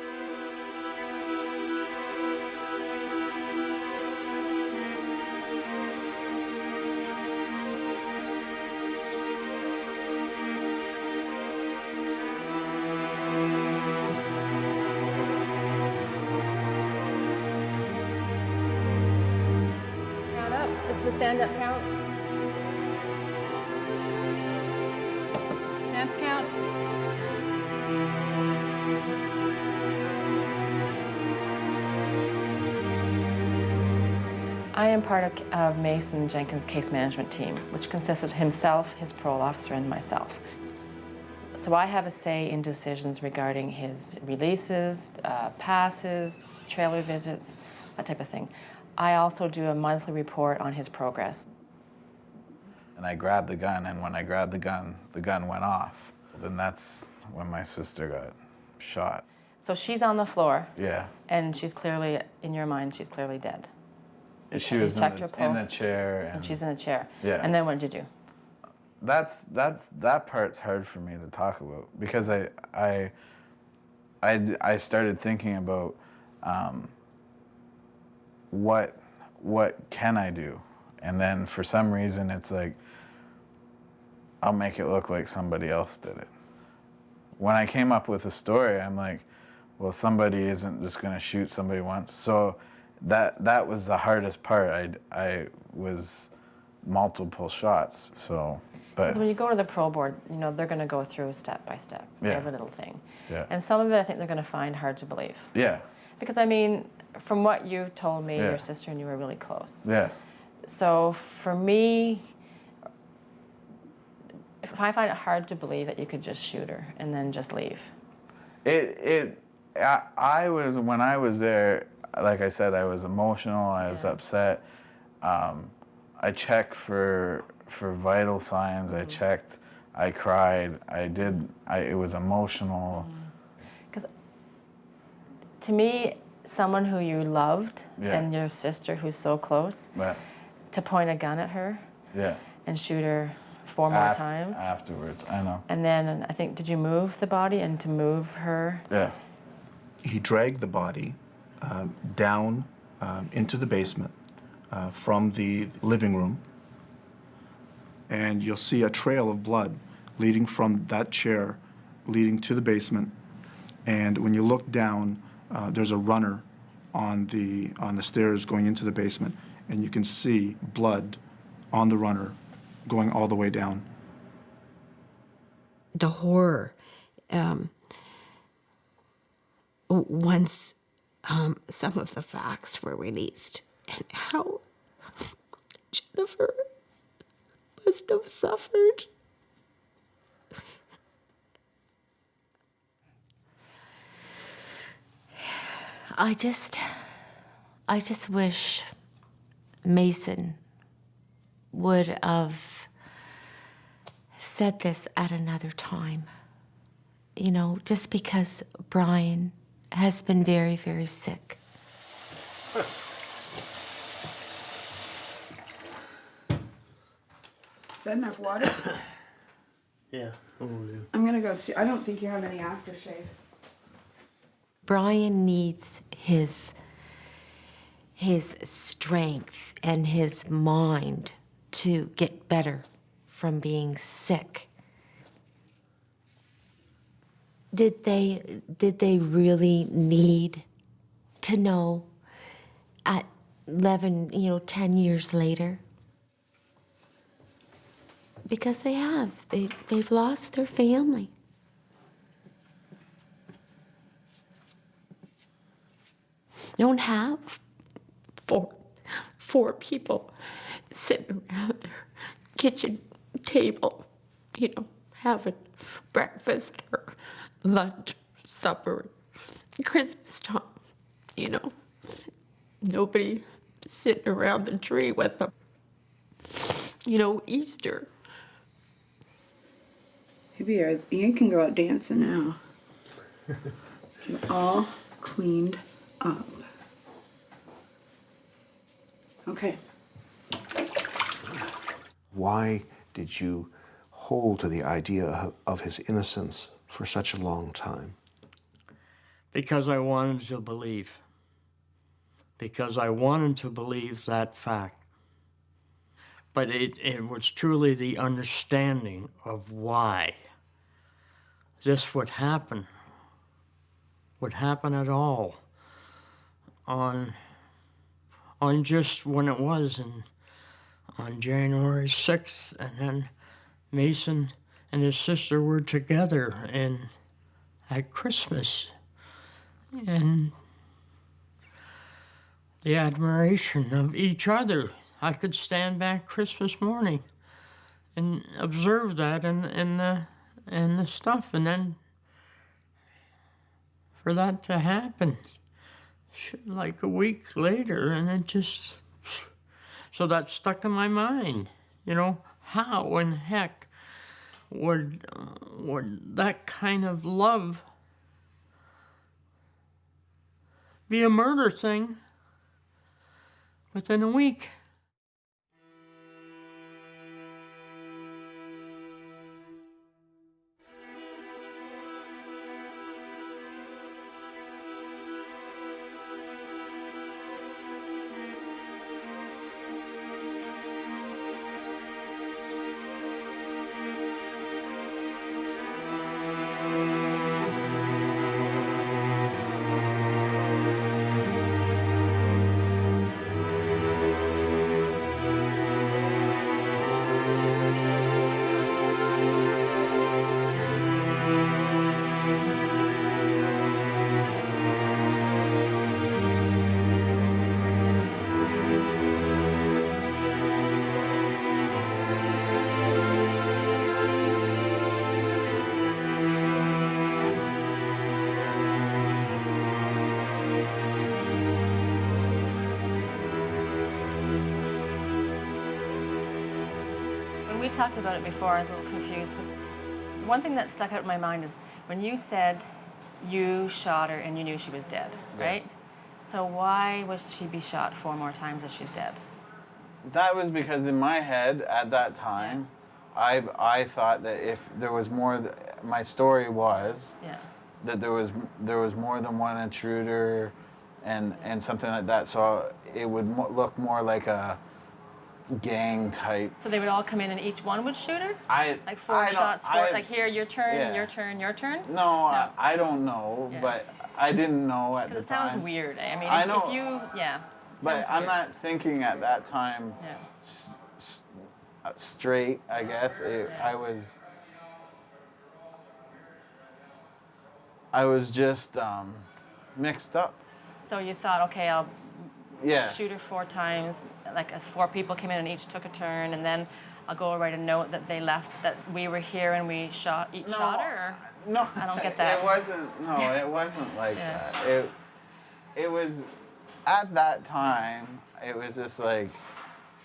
S14: Count up. This is a stand-up count. Half count. I am part of Mason Jenkins' case management team, which consists of himself, his parole officer, and myself. So I have a say in decisions regarding his releases, passes, trailer visits, that type of thing. I also do a monthly report on his progress.
S5: And I grabbed the gun, and when I grabbed the gun went off. Then that's when my sister got shot.
S14: So she's on the floor.
S5: Yeah.
S14: And she's clearly, in your mind, she's clearly dead.
S5: She was in the chair.
S14: And she's in a chair.
S5: Yeah.
S14: And then what did you do?
S5: That part's hard for me to talk about, because I started thinking about what can I do, and then for some reason it's like, I'll make it look like somebody else did it. When I came up with a story, I'm like, well, somebody isn't just going to shoot somebody once. So that was the hardest part. I was multiple shots. So, but
S14: because when you go to the parole board, you know, they're going to go through step by step, every little thing.
S5: Yeah.
S14: And some of it I think they're going to find hard to believe.
S5: Yeah.
S14: Because I mean, from what you told me,
S5: Yeah.
S14: your sister and you were really close.
S5: Yes.
S14: So for me, I find it hard to believe that you could just shoot her and then just leave.
S5: I was, when I was there, like I said, I was emotional, I was upset. I checked for vital signs, I checked, I cried, it was emotional.
S14: Because to me, someone who you loved and your sister who's so close, to point a gun at her and shoot her 4 more times.
S5: Afterwards, I know.
S14: And then I think, did you move the body and to move her?
S5: Yes.
S6: He dragged the body down into the basement from the living room, and you'll see a trail of blood leading from that chair, leading to the basement. And when you look down, there's a runner on the stairs going into the basement, and you can see blood on the runner going all the way down.
S11: The horror. Once some of the facts were released, and how Jennifer must have suffered. I just wish Mason would have said this at another time. You know, just because Brian has been very, very sick.
S2: Is that enough water?
S4: Yeah, I will do.
S2: I'm gonna go see. I don't think you have any aftershave.
S11: Brian needs his strength and his mind to get better from being sick. Did they really need to know at 11, 10 years later? Because they have. They've lost their family. You don't have four people sitting around their kitchen table
S13: having breakfast or lunch, supper, Christmas time, Nobody sitting around the tree with them. Easter.
S17: Maybe you can go out dancing now. You're all cleaned up. Okay.
S7: Why did you hold to the idea of his innocence for such a long time?
S4: Because I wanted to believe. Because I wanted to believe that fact. But it was truly the understanding of why this would happen at all on just when it was on January 6th, and then Mason and his sister were together at Christmas, and the admiration of each other. I could stand back Christmas morning and observe that and the stuff, and then for that to happen like a week later, and it just, so that stuck in my mind. How in heck would that kind of love be a murder thing within a week?
S14: We talked about it before. I was a little confused because one thing that stuck out in my mind is when you said you shot her and you knew she was dead, right?
S5: Yes.
S14: So why would she be shot 4 more times if she's dead?
S5: That was because in my head at that time, I thought that if there was more, my story was that there was more than one intruder, and something like that. So it would look more like a gang type.
S14: So they would all come in and each one would shoot her? Like 4 shots, like here, your turn, your turn, your turn?
S5: No, I don't know, but I didn't know at the time.
S14: Because it sounds weird. I mean,
S5: I know,
S14: if you,
S5: but I'm not thinking at that time straight, I guess. I was just mixed up.
S14: So you thought, okay, I'll
S5: Yeah.
S14: shoot her 4 times, like 4 people came in and each took a turn, and then I'll go write a note that they left, that we were here and we shot her? Or?
S5: No,
S14: I don't get that.
S5: It wasn't like that. It was, at that time, it was just like,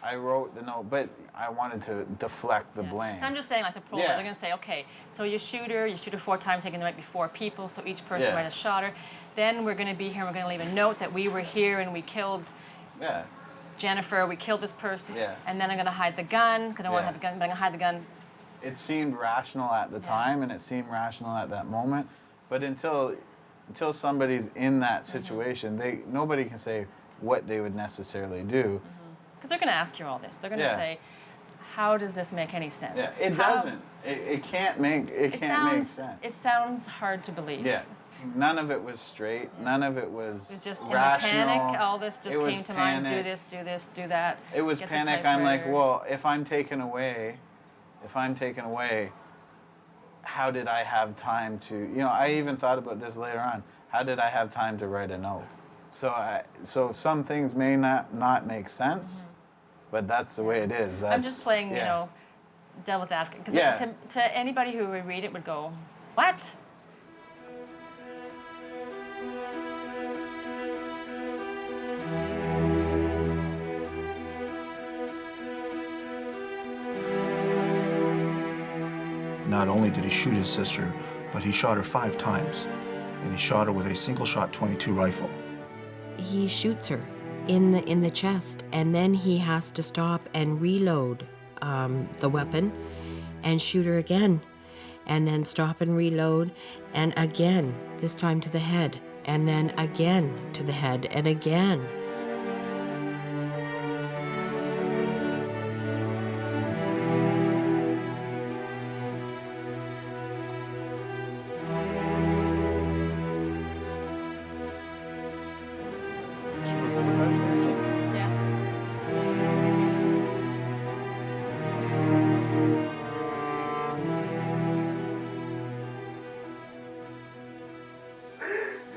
S5: I wrote the note, but I wanted to deflect the blame.
S14: I'm just saying, like the prologue, they're going to say, okay, so you shoot her 4 times, thinking there might be 4 people, so each person might have shot her. Then we're going to be here and we're going to leave a note that we were here and we killed Jennifer, we killed this person, and then I'm going to hide the gun, because I don't want to have the gun, but I'm going to hide the gun.
S5: It seemed rational at the time, and it seemed rational at that moment, but until somebody's in that situation, nobody can say what they would necessarily do.
S14: Because they're going to ask you all this. They're going to say, how does this make any sense?
S5: Yeah, it doesn't. It can't make sense.
S14: It sounds hard to believe.
S5: Yeah. None of it was straight. None of it was
S14: It was just
S5: rational.
S14: in the panic, all this just came to mind. Do this, do that.
S5: It was panic. I'm like, well, if I'm taken away, how did I have time to, I even thought about this later on. How did I have time to write a note? So some things may not make sense, but that's the way it is.
S14: I'm just playing, devil's advocate, because
S5: Yeah.
S14: to anybody who would read it would go, what?
S6: Not only did he shoot his sister, but he shot her 5 times, and he shot her with a single-shot .22 rifle.
S11: He shoots her in the chest, and then he has to stop and reload the weapon and shoot her again, and then stop and reload, and again, this time to the head, and then again to the head, and again.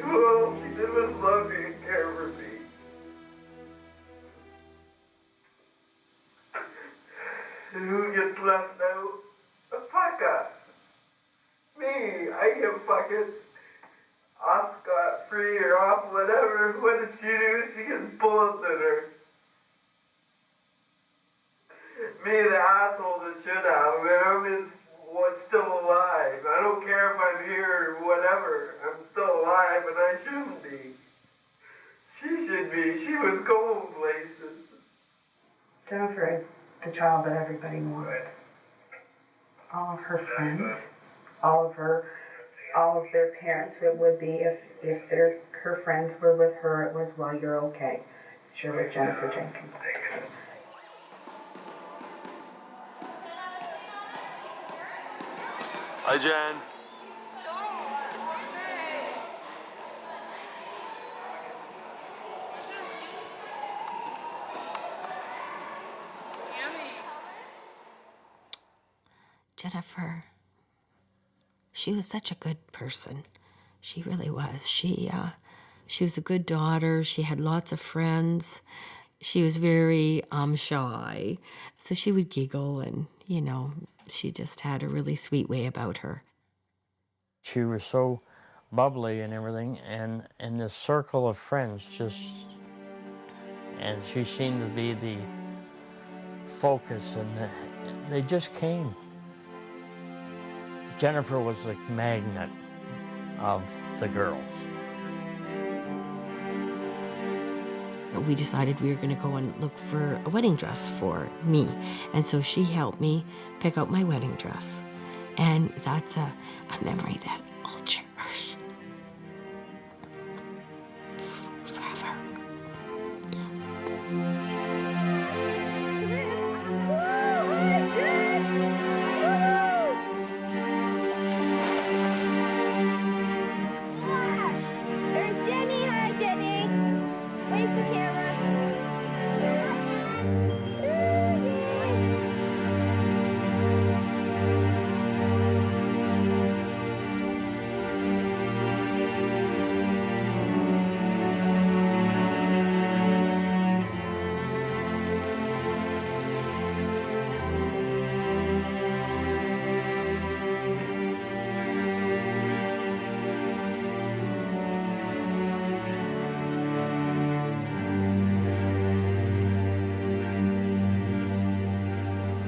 S15: All she did was love me and care for me. And who gets left out? The fucker. Me, I get fucking off scot-free or off whatever. What did she do? She gets bullets in her. Me, the asshole that should have. I'm still alive. I don't care if I'm here or whatever. I'm still alive and I shouldn't be. She should be. She was going places.
S2: Jennifer is the child that everybody wanted. All of her friends, all of their parents, it would be if her friends were with her, it was, well, you're okay. You're with Jennifer Jenkins.
S18: Hi, Jen.
S11: Jennifer, she was such a good person. She really was. She was a good daughter. She had lots of friends. She was very shy, so she would giggle, and she just had a really sweet way about her.
S4: She was so bubbly and everything, and this circle of friends and she seemed to be the focus, and they just came. Jennifer was the magnet of the girls.
S11: We decided we were going to go and look for a wedding dress for me. And so she helped me pick out my wedding dress. And that's a memory that I'll cherish forever.
S19: There's Jenny. Hi, Jenny. Wave to camera.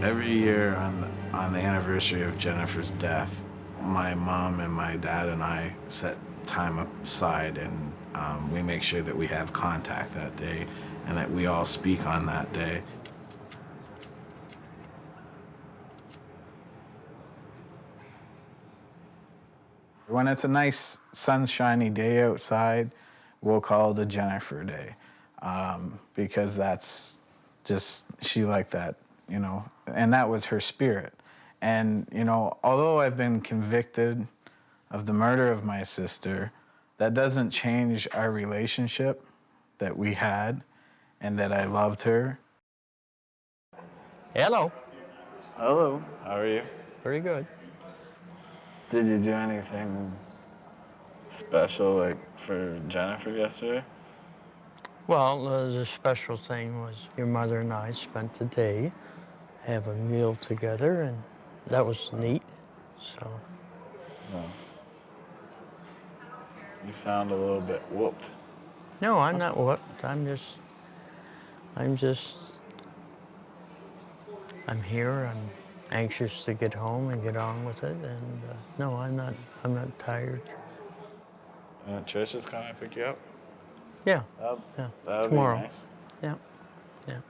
S5: Every year on the anniversary of Jennifer's death, my mom and my dad and I set time aside, and we make sure that we have contact that day and that we all speak on that day. When it's a nice sunshiny day outside, we'll call it a Jennifer Day, because that's just, she liked that, and that was her spirit. And, although I've been convicted of the murder of my sister, that doesn't change our relationship that we had and that I loved her.
S4: Hello.
S5: Hello, how are you?
S4: Pretty good.
S5: Did you do anything special, for Jennifer yesterday?
S4: Well, the special thing was your mother and I spent the day have a meal together, and that was neat. So.
S5: No. You sound a little bit whooped.
S4: No, I'm not whooped. I'm here. I'm anxious to get home and get on with it. And no, I'm not tired.
S5: Trish is coming to pick you up?
S4: Yeah.
S5: That would
S4: Tomorrow.
S5: be nice.
S4: Yeah. Yeah.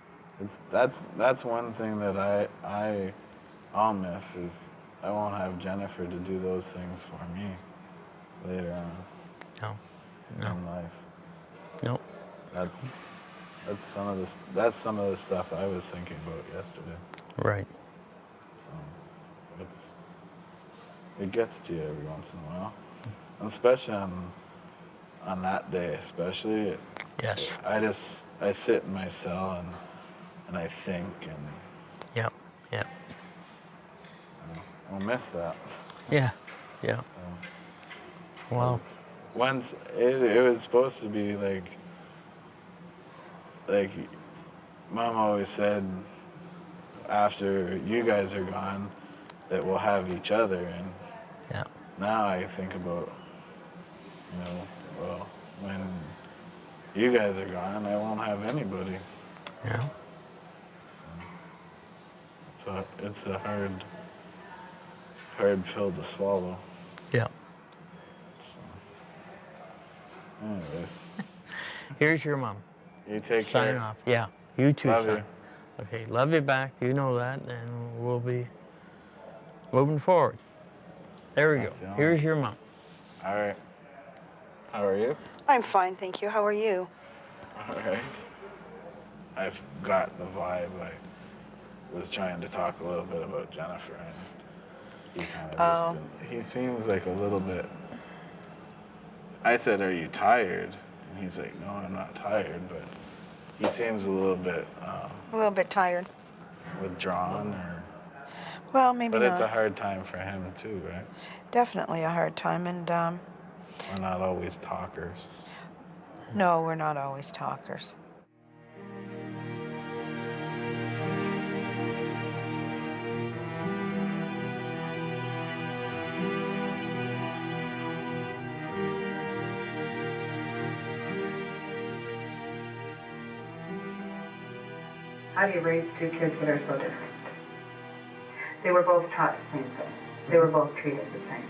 S5: That's one thing that I'll miss is I won't have Jennifer to do those things for me later on.
S4: No.
S5: In life.
S4: Nope.
S5: That's some of the stuff I was thinking about yesterday.
S4: Right.
S5: So it gets to you every once in a while, and especially on that day, especially.
S4: Yes.
S5: I sit in my cell and I think and.
S4: Yep. Yep.
S5: I'll miss that.
S4: Yeah. Yeah.
S5: So,
S4: wow.
S5: Once it was supposed to be like Mom always said after you guys are gone that we'll have each other, and now I think about, well, when you guys are gone, I won't have anybody.
S4: Yeah.
S5: So it's a hard pill to swallow.
S4: Yeah.
S5: Anyways.
S4: Here's your mom.
S5: You take
S4: care. Sign off. Yeah. You too,
S5: Love
S4: son.
S5: you.
S4: Okay. Love you back. You know that, and we'll be moving forward. There we go. Here's your mom.
S5: All right. How are you?
S3: I'm fine, thank you. How are you?
S5: All right. I've got the vibe. I was trying to talk a little bit about Jennifer, and he kind of just didn't. He seems like a little bit. I said, "Are you tired?" And he's like, "No, I'm not tired," but he seems a little bit.
S3: A little bit tired.
S5: Withdrawn, or.
S3: Well, maybe
S5: but
S3: not.
S5: it's a hard time for him too, right?
S3: Definitely a hard time, and
S5: we're not always talkers.
S3: No, we're not always talkers.
S2: How do you raise two kids that are so different? They were both taught the same thing. They were both treated the same.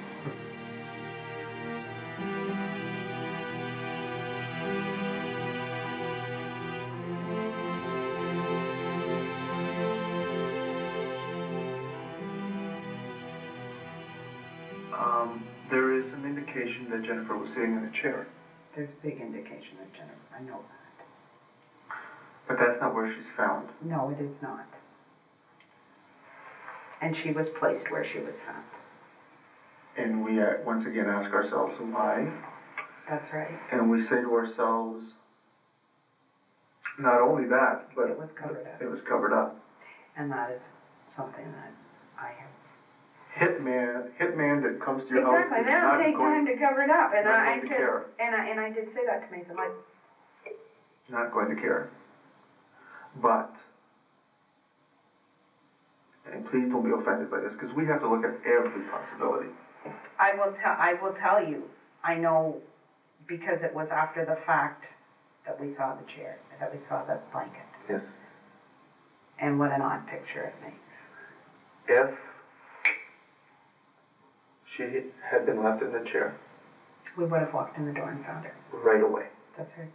S8: There is some indication that Jennifer was sitting in a chair.
S2: There's big indication of Jennifer. I know that.
S8: But that's not where she's found.
S2: No, it is not. And she was placed where she was found.
S8: And we once again ask ourselves why.
S2: That's right.
S8: And we say to ourselves, not only that, but
S2: it was covered up.
S8: It was covered up.
S2: And that is something that I have.
S8: Hitman that comes to your house.
S2: Exactly. They don't take time to cover it up, and I did say that to Mason. Like,
S8: not going to care. But, and please don't be offended by this, because we have to look at every possibility.
S2: I will tell you. I know, because it was after the fact that we saw the chair, that we saw the blanket.
S8: Yes.
S2: And what an odd picture it makes.
S8: If she had been left in the chair,
S2: we would have walked in the door and found her.
S8: Right away.
S2: That's right.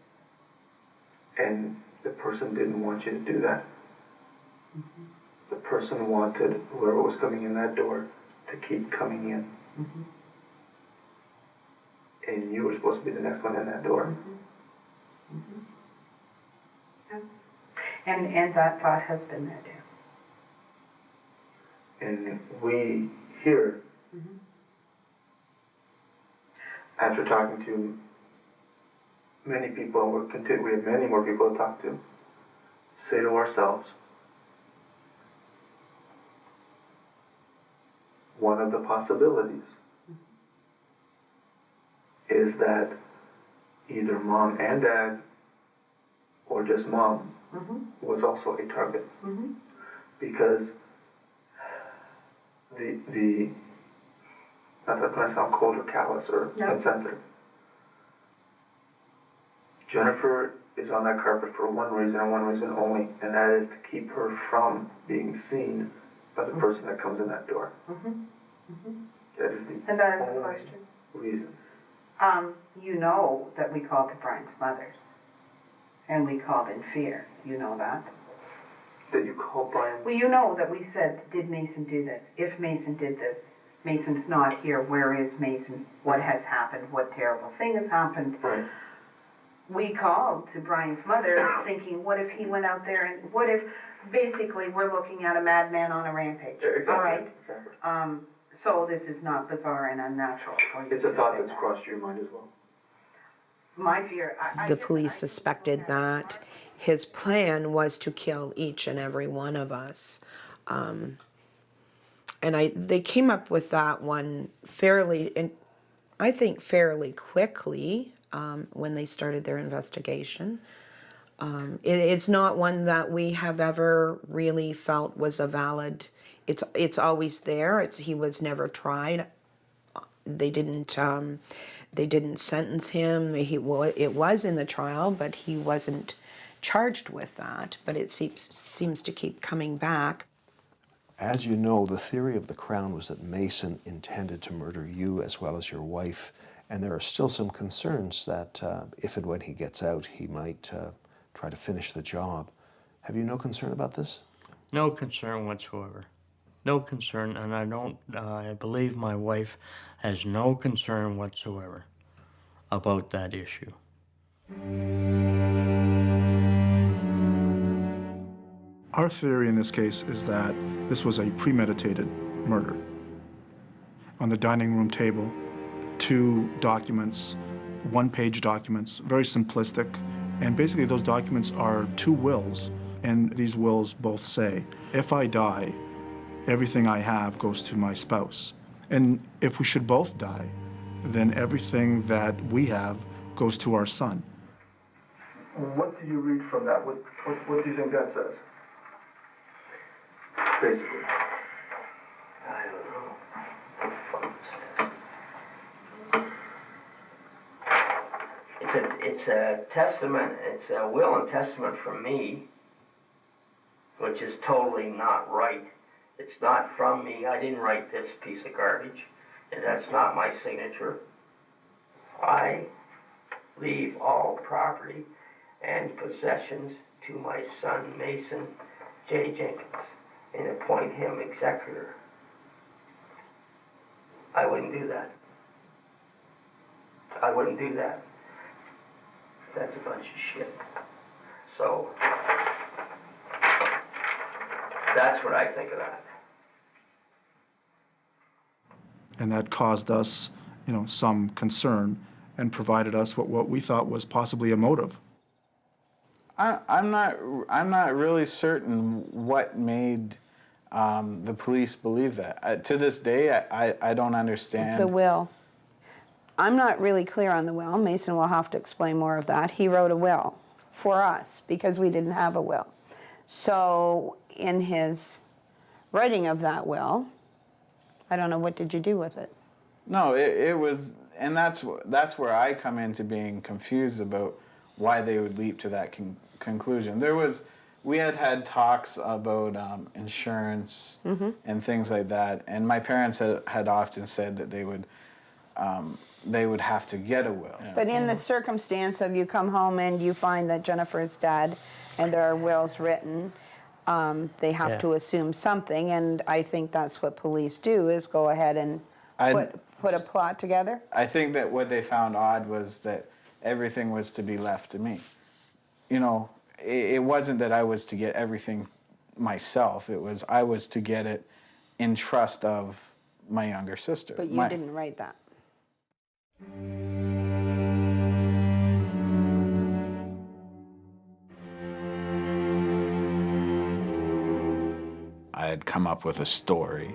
S8: And the person didn't want you to do that.
S2: Mm-hmm.
S8: The person wanted whoever was coming in that door to keep coming in.
S2: Mm-hmm.
S8: And you were supposed to be the next one in that door.
S2: Mm-hmm. Yeah. And that thought has been there too.
S8: And we here, after talking to many people, we have many more people to talk to, say to ourselves, one of the possibilities is that either mom and dad, or just mom, was also a target. because not that I sound cold or callous or insensitive. Jennifer is on that carpet for one reason and one reason only, and that is to keep her from being seen by the person that comes in that door. That is the
S2: And that is the
S8: only
S2: question.
S8: reason.
S2: You know that we called to Brian's mother, and we called in fear. You know that?
S8: That you called Brian?
S2: Well, you know that we said, did Mason do this? If Mason did this, Mason's not here. Where is Mason? What has happened? What terrible thing has happened?
S8: Right.
S2: We called to Brian's mother thinking, what if he went out there and what if, basically, we're looking at a madman on a rampage.
S8: Exactly.
S2: All right?
S8: Exactly.
S2: So this is not bizarre and unnatural for you.
S8: It's a thought that's crossed your mind as well.
S2: My fear.
S3: The police suspected that his plan was to kill each and every one of us. And they came up with that one fairly quickly when they started their investigation. It's not one that we have ever really felt was a valid. It's always there. He was never tried. They didn't sentence him. It was in the trial, but he wasn't charged with that. But it seems to keep coming back.
S7: As you know, the theory of the Crown was that Mason intended to murder you as well as your wife, and there are still some concerns that if and when he gets out, he might try to finish the job. Have you no concern about this?
S4: No concern whatsoever. No concern, and I believe my wife has no concern whatsoever about that issue.
S6: Our theory in this case is that this was a premeditated murder. On the dining room table, 2 documents, 1-page documents, very simplistic, and basically those documents are 2 wills, and these wills both say, if I die, everything I have goes to my spouse. And if we should both die, then everything that we have goes to our son.
S8: What do you read from that? What do you think that says? Basically.
S1: I don't know. It's a testament, it's a will and testament from me, which is totally not right. It's not from me. I didn't write this piece of garbage, and that's not my signature. I leave all property and possessions to my son, Mason J. Jenkins, and appoint him executor. I wouldn't do that. I wouldn't do that. That's a bunch of shit. So, that's what I think of that.
S6: And that caused us, some concern and provided us what we thought was possibly a motive.
S5: I'm not really certain what made the police believe that. To this day, I don't understand.
S3: The will. I'm not really clear on the will. Mason will have to explain more of that. He wrote a will for us because we didn't have a will. So in his writing of that will, I don't know, what did you do with it?
S5: No, it was, and that's where I come into being confused about why they would leap to that conclusion. We had talks about insurance and things like that, and my parents had often said that they would have to get a will.
S3: But in the circumstance of you come home and you find that Jennifer is dead and there are wills written, they have to assume something, and I think that's what police do, is go ahead and put a plot together.
S5: I think that what they found odd was that everything was to be left to me. It wasn't that I was to get everything myself. It was I was to get it in trust of my younger sister.
S3: But you didn't write that.
S5: I had come up with a story,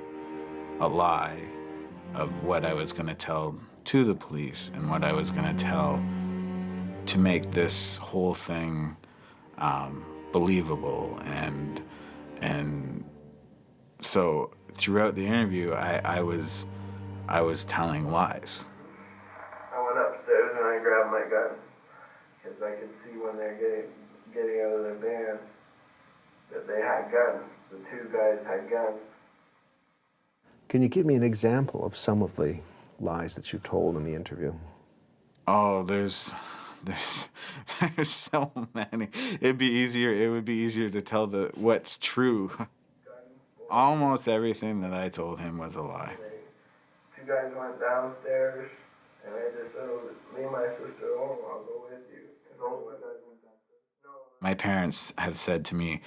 S5: a lie, of what I was going to tell to the police and what I was going to tell to make this whole thing believable and So throughout the interview, I was telling lies.
S15: I went upstairs and I grabbed my gun because I could see when they're getting out of their van that they had guns. The two guys had guns.
S7: Can you give me an example of some of the lies that you told in the interview?
S5: Oh, there's so many. It would be easier to tell what's true. Almost everything that I told him was a lie.
S15: Two guys went downstairs and I just said, leave my sister alone, I'll go with you.
S5: My parents have said to me,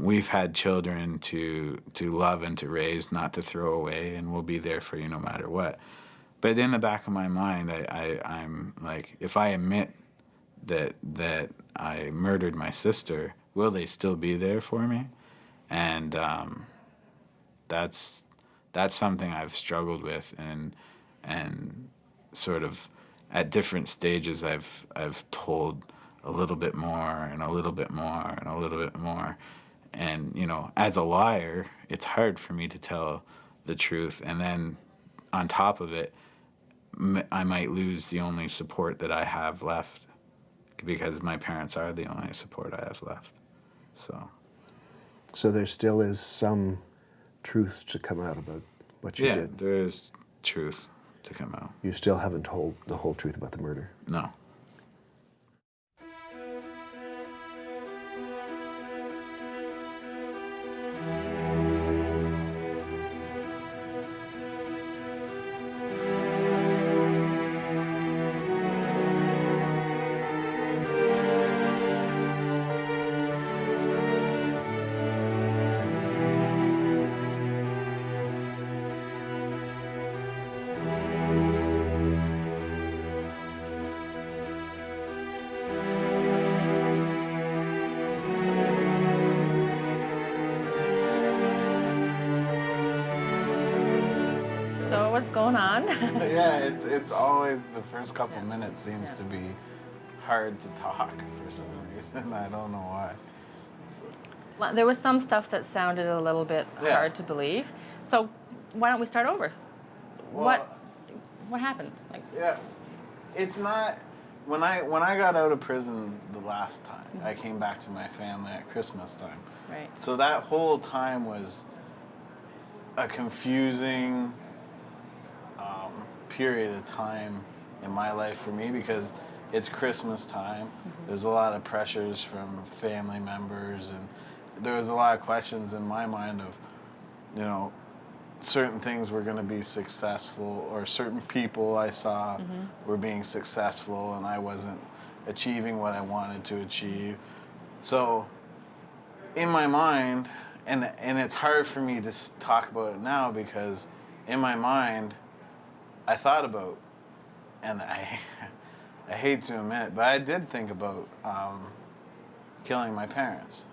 S5: we've had children to love and to raise, not to throw away, and we'll be there for you no matter what. But in the back of my mind, I'm like, if I admit that I murdered my sister, will they still be there for me? And that's something I've struggled with, and sort of at different stages I've told a little bit more and a little bit more and a little bit more. And, you know, as a liar, it's hard for me to tell the truth. And then on top of it, I might lose the only support that I have left, because my parents are the only support I have left.
S7: So there still is some truth to come out about what you did?
S5: Yeah, there is truth to come out.
S7: You still haven't told the whole truth about the murder?
S5: No.
S14: So what's going on?
S5: Yeah, it's always the first couple minutes seems to be hard to talk for some reason. I don't know why.
S14: Well, there was some stuff that sounded a little bit hard to believe. So why don't we start over?
S5: Well,
S14: what happened? Like,
S5: yeah, it's not. When I got out of prison the last time, I came back to my family at Christmas time.
S14: Right.
S5: So that whole time was a confusing period of time in my life for me, because it's Christmas time. There's a lot of pressures from family members, and there was a lot of questions in my mind of, you know, certain things were going to be successful, or certain people I saw were being successful and I wasn't achieving what I wanted to achieve. So in my mind, and it's hard for me to talk about it now, because in my mind I thought about, and I hate to admit it, but I did think about killing my parents.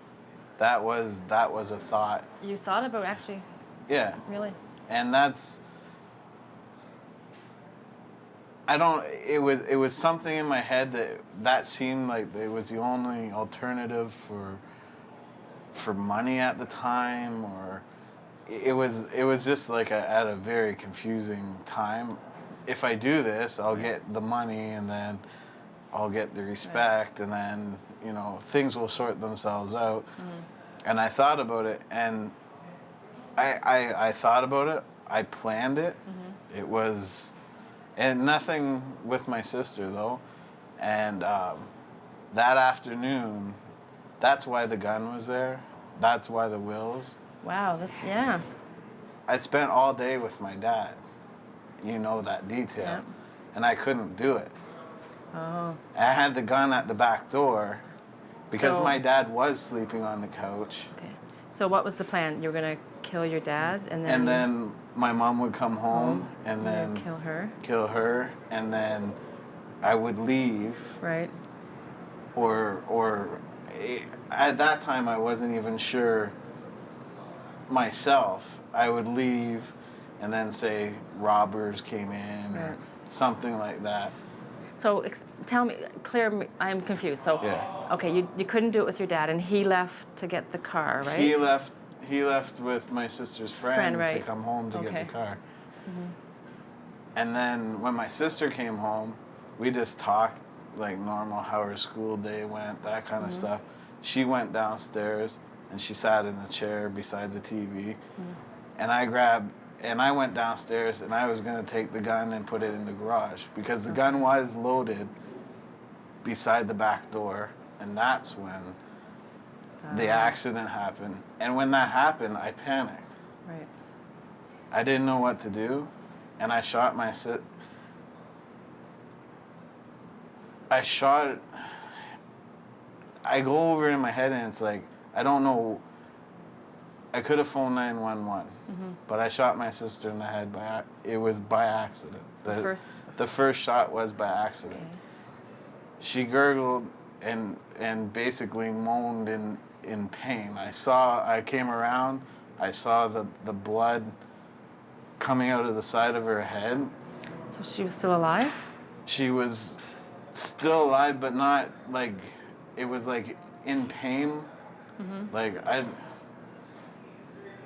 S5: That was a thought.
S14: you thought about actually?
S5: Yeah.
S14: Really?
S5: And it was something in my head that seemed like it was the only alternative for money at the time, or it was just like at a very confusing time. If I do this, I'll get the money, and then I'll get the respect, and then, you know, things will sort themselves out. And I thought about it, and I thought about it. I planned it. It was, and nothing with my sister though. And that afternoon, that's why the gun was there. That's why the wills.
S14: Wow, yeah.
S5: I spent all day with my dad. You know that detail.
S14: Yeah.
S5: And I couldn't do it.
S14: Oh.
S5: I had the gun at the back door because
S14: So-
S5: my dad was sleeping on the couch.
S14: Okay. So what was the plan? You were gonna kill your dad, and then.
S5: And then my mom would come home, and
S14: then
S5: then
S14: kill her.
S5: and then I would leave.
S14: Right.
S5: Or at that time I wasn't even sure myself. I would leave and then say robbers came in or something like that.
S14: So tell me, I'm confused. So,
S5: Yeah.
S14: okay, you couldn't do it with your dad, and he left to get the car, right?
S5: He left he left with my sister's friend
S14: right.
S5: to come home to get
S14: Okay.
S5: the car.
S14: Mhm.
S5: And then when my sister came home, we just talked like normal, how her school day went, that kind of stuff. She went downstairs and she sat in the chair beside the TV. And I went downstairs and I was gonna take the gun and put it in the garage because the gun was loaded beside the back door, and that's when the accident happened. And when that happened, I panicked.
S14: Right.
S5: I didn't know what to do, and I shot I go over in my head and it's like, I don't know, I could have phoned 911, but I shot my sister in the head it was by accident. The first shot was by accident.
S14: Okay.
S5: She gurgled and basically moaned in pain. I came around, I saw the blood coming out of the side of her head.
S14: So she was still alive?
S5: She was still alive, but not like, it was like in pain. Like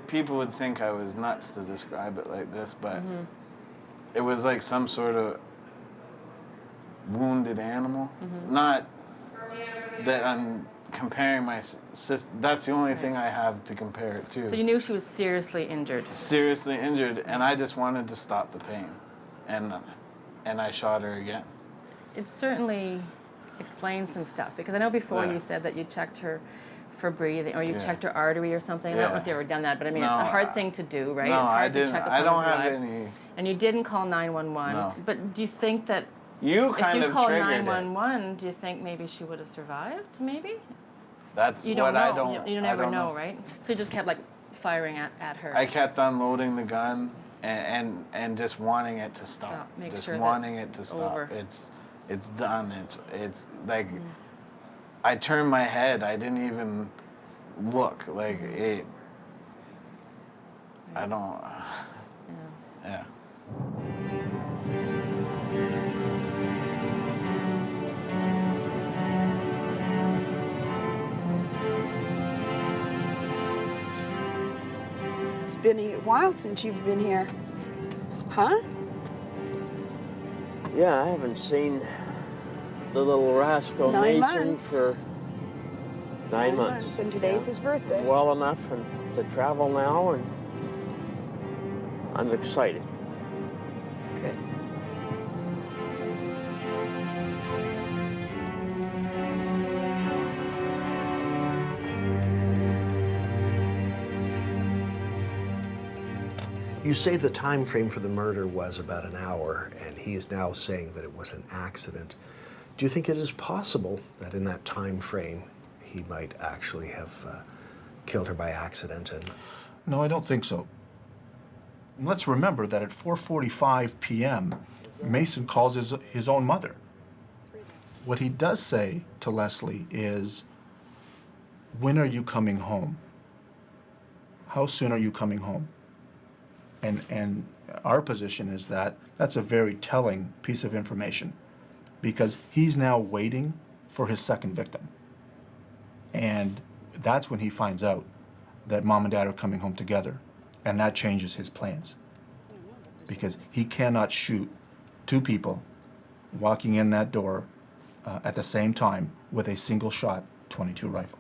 S5: people would think I was nuts to describe it like this, but it was like some sort of wounded animal. Not that I'm comparing my sister. That's the only thing I have to compare it to.
S14: So you knew she was seriously injured?
S5: Seriously injured, and I just wanted to stop the pain. And I shot her again.
S14: It certainly explains some stuff, because I know before
S5: Yeah.
S14: you said that you checked her for breathing, or you
S5: Yeah.
S14: checked her artery or something. I don't know if you ever done that, but I mean, it's
S5: No,
S14: a hard thing to do, right?
S5: No,
S14: it's hard
S5: I didn't.
S14: to check if
S5: I don't
S14: someone's
S5: have
S14: alive.
S5: any.
S14: And you didn't call 911.
S5: No.
S14: But do you think that
S5: You
S14: if
S5: kind
S14: you
S5: of
S14: called
S5: triggered it.
S14: 911, do you think maybe she would have survived? Maybe.
S5: That's
S14: You don't
S5: what
S14: know.
S5: I don't.
S14: You
S5: I
S14: never
S5: don't
S14: know, right? So you just kept like firing at her.
S5: I kept unloading the gun and just wanting it to stop.
S14: Make
S5: Just
S14: sure that
S5: wanting it to
S14: it's
S5: stop.
S14: over.
S5: It's done. It's like I turned my head. I didn't even look. Like it. I don't. Yeah.
S3: It's been a while since you've been here. Huh?
S4: Yeah, I haven't seen the little rascal
S3: 9
S4: Mason
S3: months.
S4: for 9 months.
S3: And today's his birthday.
S4: Well enough to travel now, and I'm excited.
S3: Good.
S7: You say the time frame for the murder was about an hour, and he is now saying that it was an accident. Do you think it is possible that in that time frame he might actually have killed her by accident?
S6: No, I don't think so. Let's remember that at 4:45 p.m., Mason calls his own mother. What he does say to Leslie is, "When are you coming home? How soon are you coming home?" And our position is that that's a very telling piece of information, because he's now waiting for his second victim. And that's when he finds out that mom and dad are coming home together, and that changes his plans, because he cannot shoot two people walking in that door at the same time with a single shot .22 rifle.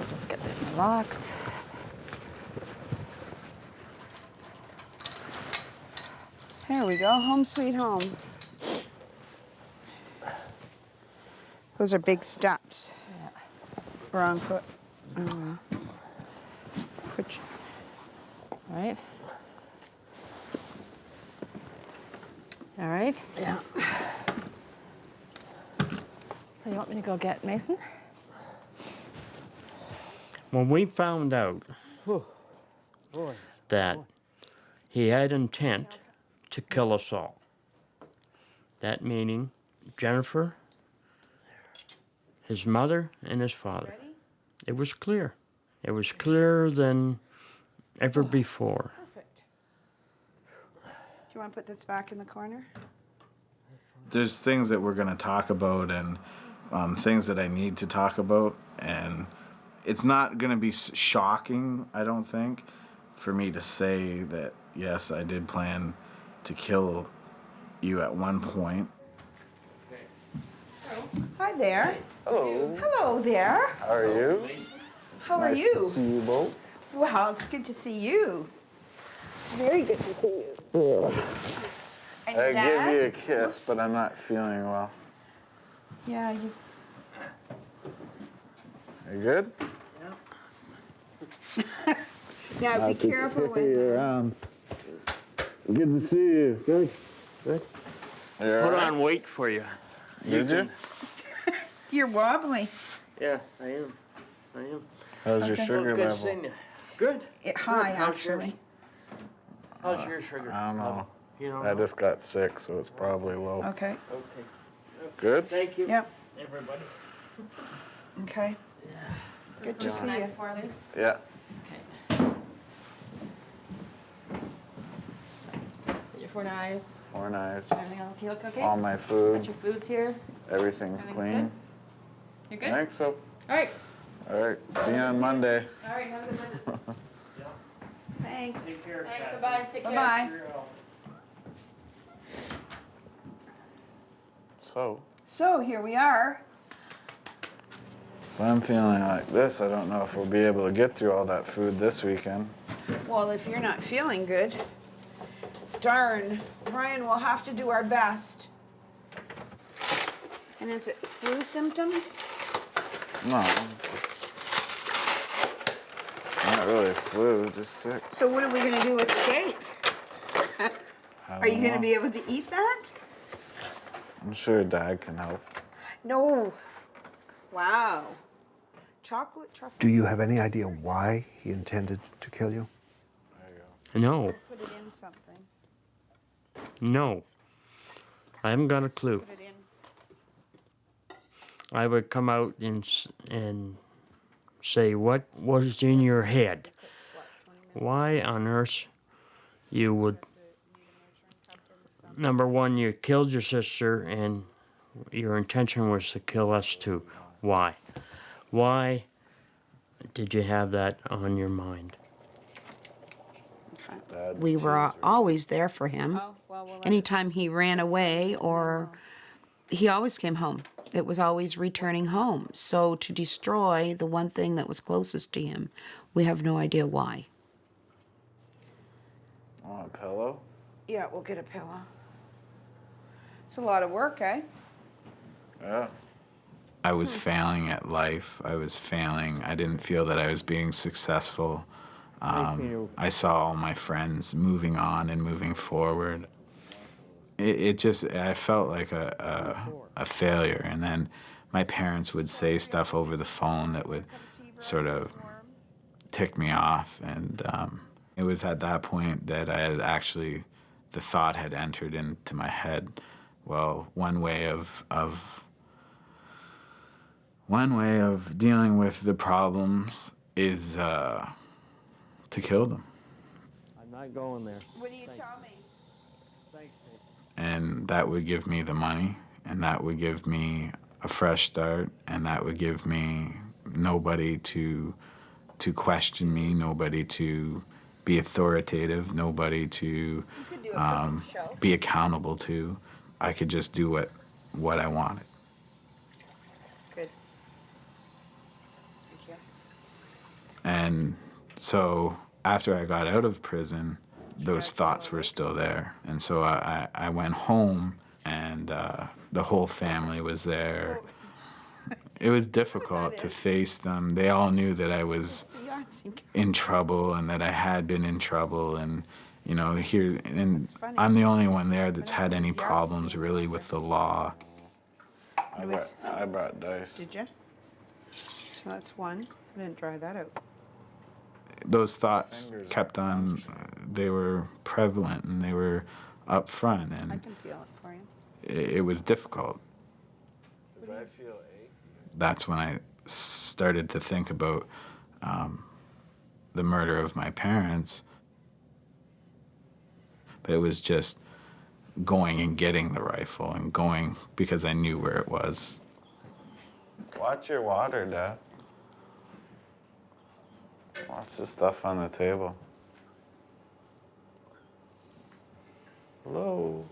S14: Just get this locked.
S3: There we go, home sweet home. Those are big steps.
S14: Yeah.
S3: Wrong foot. Oh well. Put
S14: Right. All right.
S3: Yeah.
S14: So you want me to go get Mason?
S4: When we found out that he had intent to kill us all, that meaning Jennifer, his mother, and his father, it was clear. It was clearer than ever before.
S3: Perfect. Do you want to put this back in the corner?
S5: There's things that we're going to talk about, and things that I need to talk about, and it's not going to be shocking, I don't think, for me to say that, yes, I did plan to kill you at one point.
S3: Hi there.
S5: Hello.
S3: Hello there.
S5: How are you?
S3: How are
S5: Nice
S3: you?
S5: to see you both.
S3: Well, it's good to see you. It's very good to see you. And
S5: I
S3: Dad?
S5: give you a kiss, but I'm not feeling well.
S3: Yeah, you...
S5: Are you good?
S3: Now, be careful with...
S5: you around. Good to see you. Good. Good.
S4: Put on weight for you.
S5: Did you?
S3: You're wobbly.
S4: Yeah, I am. I am.
S5: How's your sugar
S4: Good
S5: level?
S4: seeing you. Good.
S3: High,
S4: Good. How's
S3: actually.
S4: yours? How's your sugar?
S5: I don't know.
S4: You don't
S5: I
S4: know?
S5: just got sick, so it's probably low.
S3: Okay.
S4: Okay.
S5: Good?
S4: Thank you.
S3: Yep.
S4: Everybody.
S3: Okay. Good to see you.
S5: Yeah.
S14: Your 4 knives.
S5: 4 knives.
S14: Everything okay?
S5: All my food.
S14: Got your foods here.
S5: Everything's
S14: Everything's
S5: clean.
S14: good? You're good?
S5: I think so.
S14: All right.
S5: All right. See you on Monday.
S14: All right, have a good visit.
S3: Thanks.
S4: Take care.
S14: Thanks, bye-bye. Take care.
S3: Bye-bye.
S5: So,
S3: here we are.
S5: if I'm feeling like this, I don't know if we'll be able to get through all that food this weekend.
S3: Well, if you're not feeling good, darn, Brian, we'll have to do our best. And is it flu symptoms?
S5: No. It's not really flu, just sick.
S3: So what are we going to do with the cake? Are you going to be able to eat that?
S5: I'm sure Dad can help.
S3: No. Wow. Chocolate truffle.
S7: Do you have any idea why he intended to kill you?
S4: No.
S3: Put it in something.
S4: No. I haven't got a clue.
S3: Put it in.
S4: I would come out and say, what was in your head? Why on earth you would... Number one, you killed your sister, and your intention was to kill us too. Why? Why did you have that on your mind?
S3: We were always there for him. Anytime he ran away or he always came home. It was always returning home. So to destroy the one thing that was closest to him, we have no idea why.
S5: Want a pillow?
S3: Yeah, we'll get a pillow. It's a lot of work, eh?
S5: Yeah. I was failing at life. I was failing. I didn't feel that I was being successful. I saw all my friends moving on and moving forward. I felt like a failure. And then my parents would say stuff over the phone that would sort of tick me off. And it was at that point that I had actually, the thought had entered into my head. Well, one way of dealing with the problems is to kill them.
S4: I'm not going there.
S3: What do you tell me?
S4: Thanks, Dave.
S5: And that would give me the money, and that would give me a fresh start, and that would give me nobody to question me, nobody to be authoritative, nobody to be accountable to. I could just do what I wanted.
S3: Good. Thank you.
S5: And so after I got out of prison, those thoughts were still there. And so I went home, and the whole family was there. It was difficult to face them. They all knew that I was in trouble and that I had been in trouble. And, you know, here, and I'm the only one there that's had any problems really with the law. I brought dice.
S3: Did you? So that's one. I didn't dry that out.
S5: Those thoughts kept on, they were prevalent and they were up front, and
S3: I can feel it for you.
S5: it was difficult. That's when I started to think about the murder of my parents. But it was just going and getting the rifle and going because I knew where it was. Watch your water, Dad. What's the stuff on the table? Hello?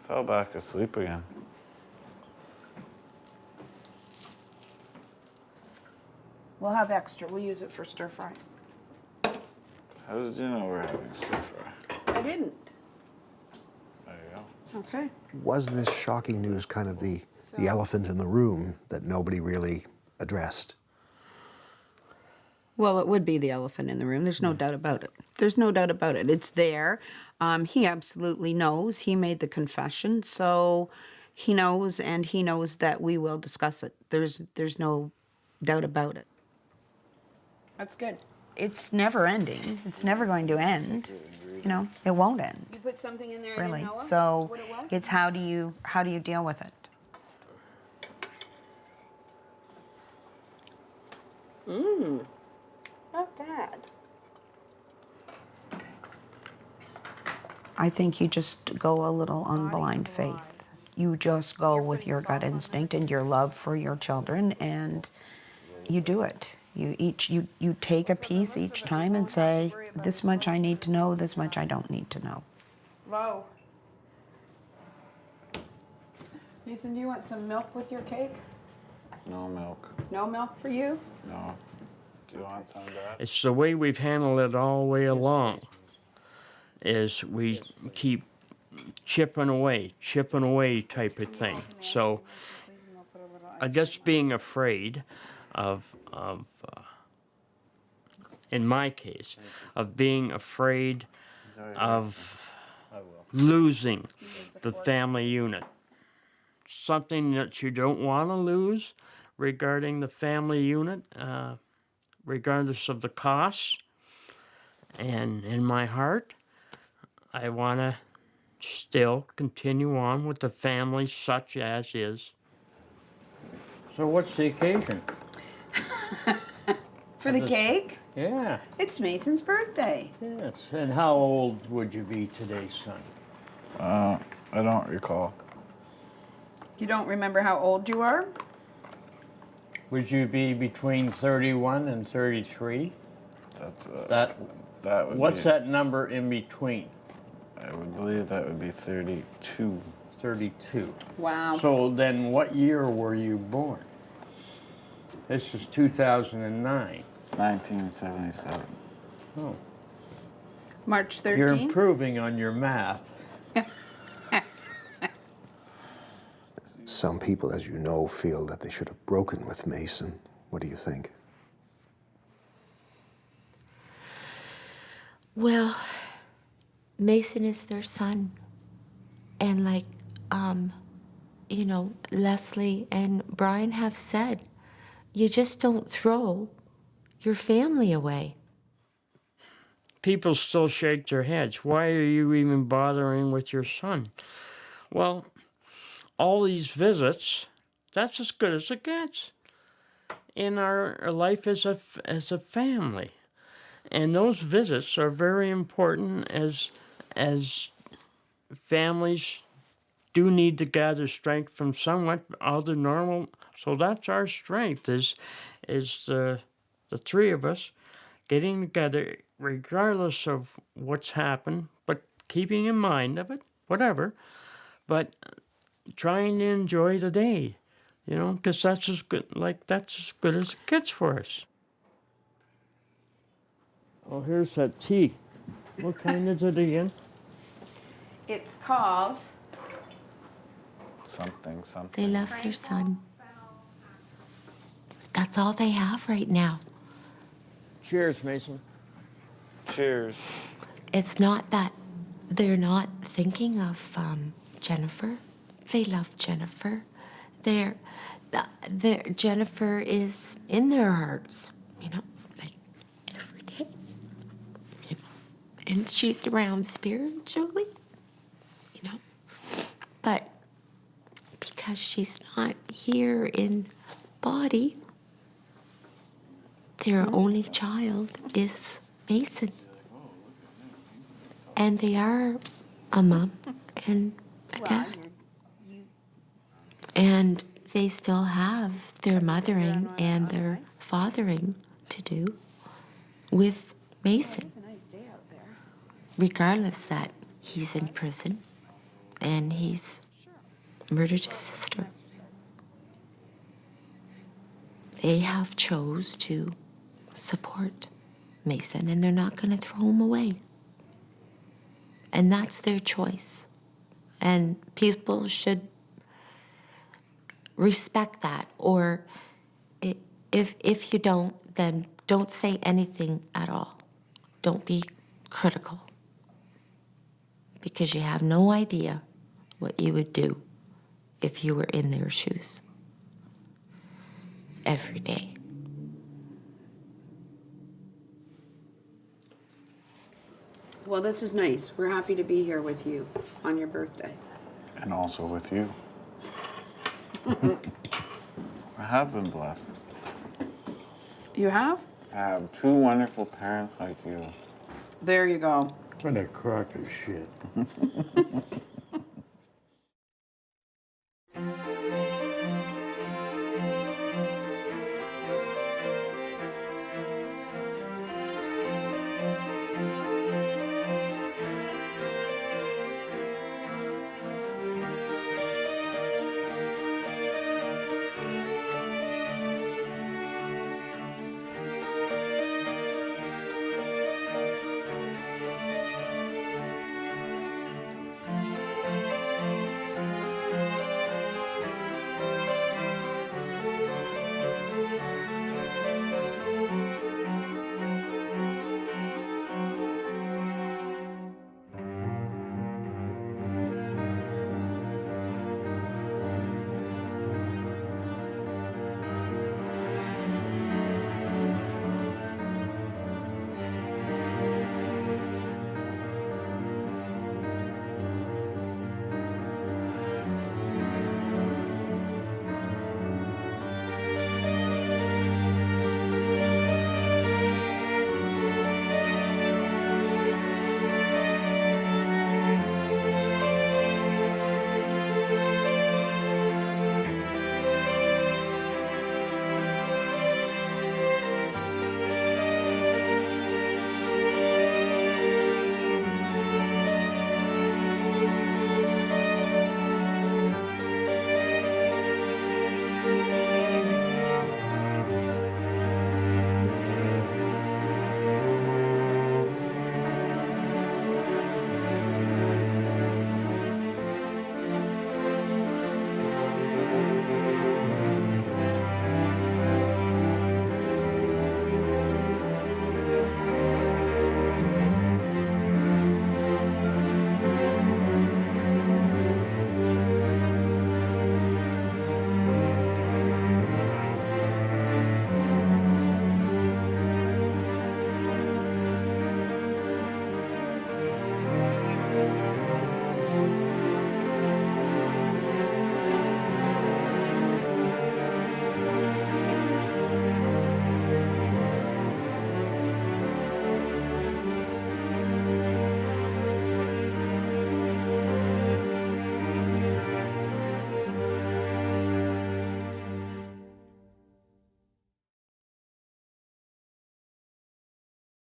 S5: Fell back asleep again.
S3: We'll have extra. We'll use it for stir fry.
S5: How did you know we're having stir fry?
S3: I didn't.
S5: There you go.
S3: Okay.
S7: Was this shocking news kind of the elephant in the room that nobody really addressed?
S3: Well, it would be the elephant in the room. There's no doubt about it. There's no doubt about it. It's there. He absolutely knows. He made the confession, so he knows, and he knows that we will discuss it. There's no doubt about it. That's good. It's never ending. It's never going to end. You know, it won't end.
S2: You put something in there.
S3: Really.
S2: I didn't know
S3: So
S2: what it was?
S3: it's how do you deal with it?
S2: Not bad.
S3: I think you just go a little on blind faith. You just go with your gut instinct and your love for your children, and you do it. You take a piece each time and say, this much I need to know, this much I don't need to know.
S2: Low. Mason, do you want some milk with your cake?
S5: No milk.
S2: No milk for you?
S5: No. Do you want some, Dad?
S4: It's the way we've handled it all the way along, is we keep chipping away type of thing. So I guess being afraid of in my case, of being afraid of losing the family unit. Something that you don't want to lose regarding the family unit, regardless of the costs. And in my heart, I want to still continue on with the family such as is.
S16: So what's the occasion?
S2: For the cake?
S16: Yeah.
S2: It's Mason's birthday.
S16: Yes. And how old would you be today, son?
S5: I don't recall.
S2: You don't remember how old you are?
S16: Would you be between 31 and 33?
S5: That's
S16: that
S5: would
S16: What's
S5: be,
S16: that number in between?
S5: I would believe that would be 32.
S16: 32.
S2: Wow.
S16: So then what year were you born? This is 2009.
S5: 1977.
S16: Oh.
S2: March 13th?
S16: You're improving on your math.
S7: Some people, as you know, feel that they should have broken with Mason. What do you think?
S11: Well, Mason is their son. And like, you know, Leslie and Brian have said, you just don't throw your family away.
S4: People still shake their heads. Why are you even bothering with your son? Well, all these visits, that's as good as it gets in our life as a family. And those visits are very important as families do need to gather strength from somewhat other normal. So that's our strength is the three of us getting together regardless of what's happened, but keeping in mind of it, whatever, but trying to enjoy the day, you know, because that's as good as it gets for us. Oh, here's that tea. What kind is it again?
S2: It's called...
S5: Something.
S11: They love their son. That's all they have right now.
S4: Cheers, Mason.
S5: Cheers.
S11: It's not that they're not thinking of Jennifer. They love Jennifer. Jennifer is in their hearts, you know, like every day. You know, and she's around spiritually, you know. But because she's not here in body, their only child is Mason. And they are a mom and a dad. And they still have their mothering and their fathering to do with Mason. Regardless that he's in prison and he's murdered his sister. They have chose to support Mason, and they're not going to throw him away. And that's their choice. And people should respect that, or if you don't, then don't say anything at all. Don't be critical, because you have no idea what you would do if you were in their shoes every day.
S17: Well, this is nice. We're happy to be here with you on your birthday.
S5: And also with you. I have been blessed.
S17: You have?
S5: I have two wonderful parents like you.
S17: There you go.
S16: What a crock of shit.